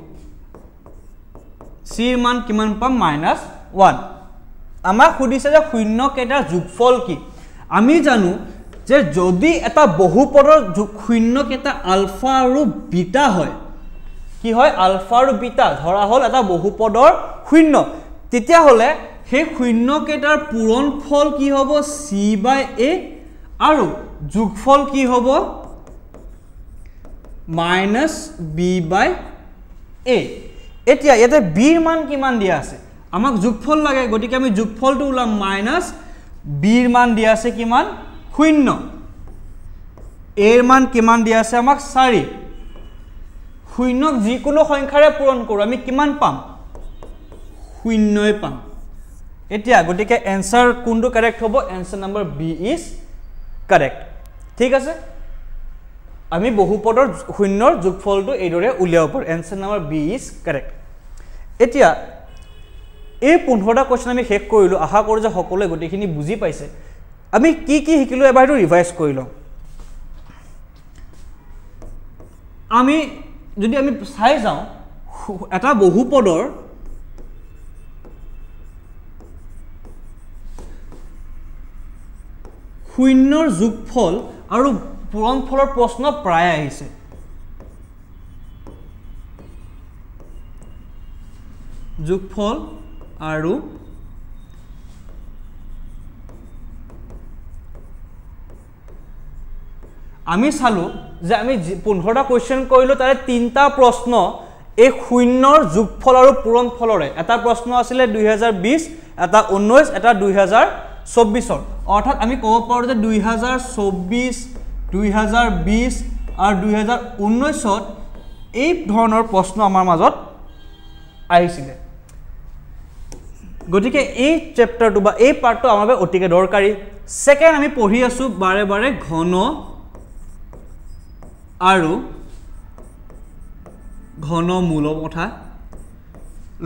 c এর মান কিমান পাম -1 আমাক সুধিছে যে শূন্য কেইটাৰ যোগফল কি আমি জানো যে যদি এটা বহুপদৰ শূন্য কেইটা আলফা আৰু বিটা হয় কি হয় আলফা আৰু বিটা ধৰা হল এটা বহুপদৰ শূন্য তেতিয়া হলে সেই শূন্য কেইটাৰ পূৰণফল কি হ'ব c/a আৰু যোগফল কি হ'ব -b/a এতিয়া ইয়াতে b এর মান কিমান দিয়া আছে আমাক যোগফল লাগে গতিকে আমি যোগফলটো উলাম -b এর মান দিয়া আছে কিমান 0 a এর মান কিমান দিয়া আছে আমাক 4 শূন্যক যিকোনো সংখ্যাৰে পূৰণ কৰো আমি কিমান পাম 0 পাম এতিয়া গতিকে आंसर কোনটো কাৰেক্ট হ'ব answer number B is correct ঠিক আছে আমি বহুপদৰ শূন্যৰ যোগফলটো এইদৰে উলিয়াব পাৰো answer number B is correct এতিয়া এই 15টা কোৱেশ্চন আমি শেষ কৰিলো আশা কৰো যে সকলোৱে গতিখিনি বুজি পাইছে আমি কি কি শিকিলো এবাৰটো ৰিভাইজ কৰিলো আমি যদি আমি চাই যাও এটা বহুপদৰ শূন্যৰ যোগফল আৰু পূৰণফলৰ প্ৰশ্ন প্ৰায় আহিছে যোগফল আৰু আমি চালো যে আমি 15টা কোৱেশ্চন কৰিলো তাৰে 3টা প্ৰশ্ন এই শূন্যৰ যোগফল আৰু পূৰণফলৰে এটা প্ৰশ্ন আছিল 2020 এটা 19 এটা 2024 অৰ্থাৎ আমি ক'ব পাৰো যে 2024 2020 আৰু 2019 এই ধৰণৰ প্ৰশ্ন আমাৰ মাজত আহিছিল গতিকে এই চ্যাপ্টাৰটো বা এই পাৰ্টটো আমাৰ বাবে অতিকে দৰকাৰী সেকেন্ড আমি পঢ়ি আছো বাৰে বাৰে ঘন আৰু ঘনমূলৰ কথা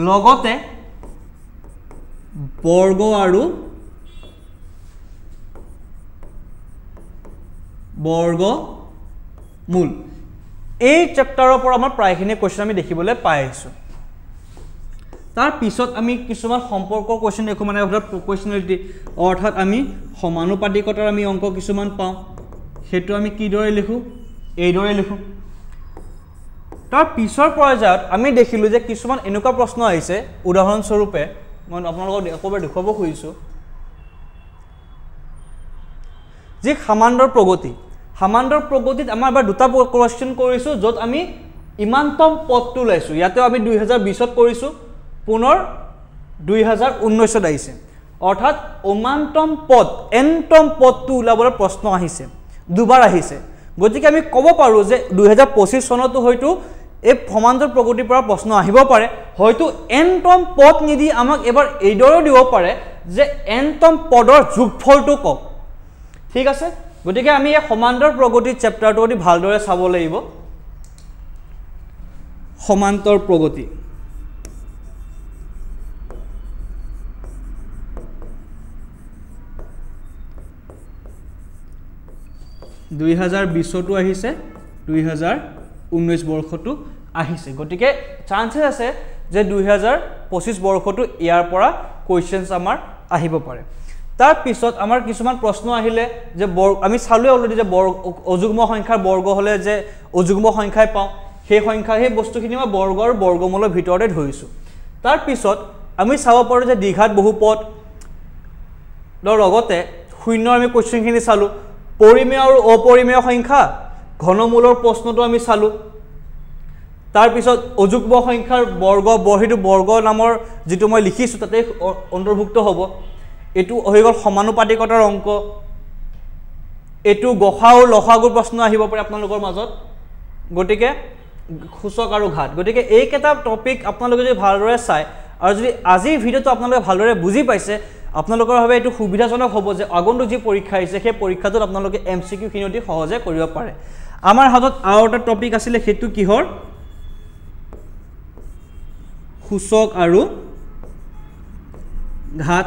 লগতে বৰ্গ আৰু বৰ্গমূল এই চ্যাপ্টাৰৰ পৰা আমাৰ প্ৰায়খিনি কোৱেশ্চন আমি দেখিবলৈ পাই আছো তাৰ পিছত আমি কিছুমান সম্পৰ্কৰ কোৱেশ্চন দেখো মানে প্ৰপৰ্চনেলিটি অৰ্থাৎ আমি সমানুপাতিকতাৰ আমি অংক কিছুমান পাওঁ হেতু আমি কি দৰে লিখো এই দৰে লিখো তাৰ পিছৰ পৰ্যায়ত আমি দেখিলো যে কিছুমান এনেকুৱা প্ৰশ্ন আহিছে উদাহৰণ স্বৰূপে মই আপোনালোকক একবাৰ দেখুৱাব খুজিছো যে সমান্তৰ প্ৰগতিত আমাৰ এবাৰ দুটা কোৱেশ্চন কৰিছো যত আমি ইমানতম পদটো লৈছো ইয়াতে আমি 2020 ত কৰিছো পুনৰ 2019 আহিছে অৰ্থাৎ অমান্তম পদ এনতম পদটো উলাবলৈ প্ৰশ্ন আহিছে দুবাৰ আহিছে গতিকে আমি ক'ব পাৰো যে 2025 চনতো হয়তো এই সমান্তৰ প্ৰগতিৰ পৰা প্ৰশ্ন আহিব পাৰে হয়তো এনতম পদ নিদি আমাক এবাৰ এইদৰে দিব পাৰে যে এনতম পদৰ যোগফলটো কক ঠিক আছে গতিকে আমি এই সমান্তৰ প্ৰগতিৰ চ্যাপ্টাৰটো অতি ভালদৰে চাব লাগিব সমান্তৰ প্ৰগতি 2020 তো আহিছে 2019 বৰ্ষটো আহিছে গটিকে চান্সেস আছে যে 2025 বৰ্ষটো ইয়াৰ পৰা কোৱেশ্চনস আমাৰ আহিব পাৰে তাৰ পিছত আমাৰ কিছুমান প্ৰশ্ন আহিলে যে আমি চালু অলৰেডি যে অযুগ্ম সংখ্যাৰ বৰ্গ হলে যে অযুগ্ম সংখ্যাই পাও সেই সংখ্যা সেই বস্তুখিনি মই বৰ্গৰ বৰ্গমূলৰ ভিতৰতে ধৰিছো তাৰ পিছত আমি চাব পাৰোঁ যে দ্বিঘাত বহুপদ লগতে শূন্যৰ আমি কুৱেশ্যনখিনি চালোঁ পৰিমেয় আৰু অপৰিমেয় সংখ্যা ঘনমূলৰ প্ৰশ্নটো আমি চালোঁ তাৰপিছত অযুগ্ম সংখ্যাৰ বৰ্গ বৰ্হিটো বৰ্গ নামৰ যিটো মই লিখিছোঁ তাতে অন্তৰ্ভুক্ত হ'ব এইটো হৈ গ'ল সমানুপাতিকতাৰ অংক এইটো গসাউ লসাগুৰ প্ৰশ্ন আহিব পাৰে আপোনালোকৰ মাজত গতিকে সূচক আৰু ঘাত গতিকে এইকেইটা টপিক আপোনালোকে যদি ভালদৰে চায় আৰু যদি আজিৰ ভিডিঅ'টো আপোনালোকে ভালদৰে বুজি পাইছে আপোনালোকৰ বাবে এইটো সুবিধাজনক হ'ব যে আগন্তুক যি পৰীক্ষা আহিছে সেই পৰীক্ষাটোত আপোনালোকে MCQ খিনি সহজে কৰিব পাৰে আমাৰ হাতত আৰু এটা টপিক আছিলে সেইটো কিহৰ সূচক আৰু ঘাত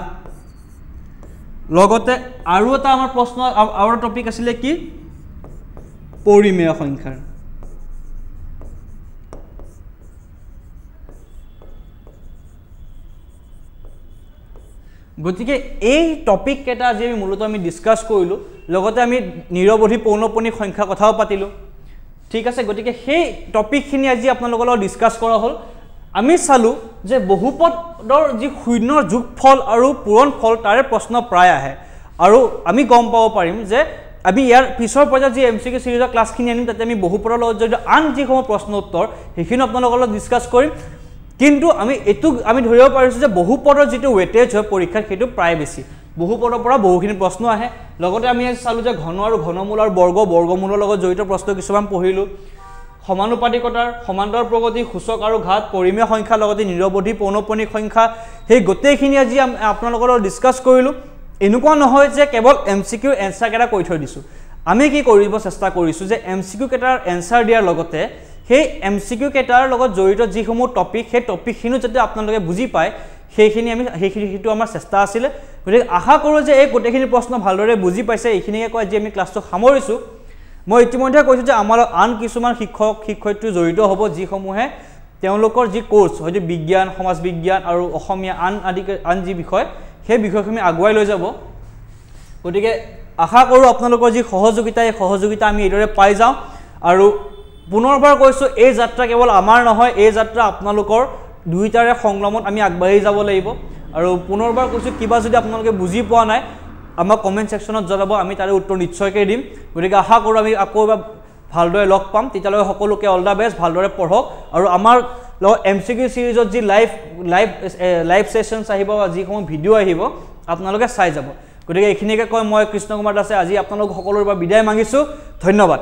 লগতে আৰু এটা আমাৰ প্ৰশ্ন আৰু এটা টপিক আছিলে কি পৰিমেয় সংখ্যাৰ গতিকে এই টপিক কেইটা আজি আমি মূলত আমি ডিসকাস কৰিলো লগতে আমি নিৰৱধি পৌনঃপুনিক সংখ্যা কথাও পাতিলো ঠিক আছে গতিকে সেই টপিকখিনি আজি আপোনালোকৰ লগত ডিসকাস কৰা হ'ল আমি চালু যে বহুপদৰ যি শূন্যৰ যোগফল আৰু পূৰণফল তাৰে প্ৰশ্ন প্ৰায় আহে আৰু আমি গম পাব পাৰিম যে আমি ইয়াৰ পিছৰ পৰ্যায়ত যি MCQ সিৰিজৰ ক্লাছখিনি আনিম তাতে আমি বহুপদৰ লগত যদি আন যিসমূহ প্ৰশ্ন উত্তৰ সেইখিনি আপোনালোকৰ লগত ডিসকাস কৰিম কিন্তু আমি ধৰিব পাৰিছো যে বহুপদৰ যিটো ওয়েটেজ হয় পৰীক্ষাত সেইটো প্ৰায় বেছি বহুপদৰ পৰা বহুখিনি প্ৰশ্ন আহে লগতে আমি চালু যে ঘন আৰু ঘনমূল আৰু বৰ্গমূলৰ লগত জড়িত প্ৰশ্ন কিছুমান পঢ়িলো সমানুপাতিকতাৰ সমান্তৰ প্ৰগতি সূচক আৰু ঘাত পৰিমেয় সংখ্যা লগতে নিৰৱধি পৌনঃপুনিক সংখ্যা সেই গোটেইখিনি আজি আপোনালোকৰ লগত ডিসকাস কৰিলো এনেকুৱা নহয় যে কেৱল MCQ এনসাৰ কেটা কৈ থৈ দিছো আমি কি কৰিব চেষ্টা কৰিছো যে MCQ কেটাৰ এনসাৰ দিয়াৰ লগতে সেই MCQ কেটাৰ লগত জড়িত যিসমূহ টপিক সেই টপিকখিনি যদি আপোনালোকে বুজি পায় সেইখিনি সেইটো আমাৰ চেষ্টা আছিল গতিকে আশা কৰো যে এই গোটেইখিনি প্ৰশ্ন ভালদৰে বুজি পাইছে এইখিনিকে কৈ যে আমি ক্লাছটো সামৰিছো মই ইতিমধ্যে কৈছো যে আমাৰ আন কিছুমান শিক্ষয়িত্ৰী জড়িত হ'ব যিসমূহে তেওঁলোকৰ যি কোৰ্স হয়তো বিজ্ঞান সমাজ বিজ্ঞান আৰু অসমীয়া আন যি বিষয় সেই বিষয়খিনি আগুৱাই লৈ যাব গতিকে আশা কৰো আপোনালোকৰ যি সহযোগিতা আমি এদৰে পাই যাওঁ আৰু পুনৰবাৰ কৈছো এই যাত্ৰা কেৱল আমাৰ নহয় এই যাত্ৰা আপোনালোকৰ দুইটাৰে সংগ্ৰামত আমি আগবাঢ়ি যাব লাগিব আৰু পুনৰবাৰ কৈছো কিবা যদি আপোনালোকে বুজি পোৱা নাই আমাৰ কমেন্ট সেকশনত জনাব আমি তাৰে উত্তৰ নিশ্চয়কৈ দিম গতিকে আশা কৰো আমি আকৌ ভালদৰে লগ পাম তেতিয়ালৈ সকলোকে অল দা বেষ্ট ভালদৰে পঢ়ক আৰু আমাৰ MCQ সিৰিজত যি লাইভ সেশনছ আহিব যিসমূহ ভিডিঅ' আহিব আপোনালোকে চাই যাব গতিকে এইখিনিকে কৈ মই কৃষ্ণ কুমাৰ দাসে আজি আপোনালোক সকলোৰে পৰা বিদায় মাগিছো ধন্যবাদ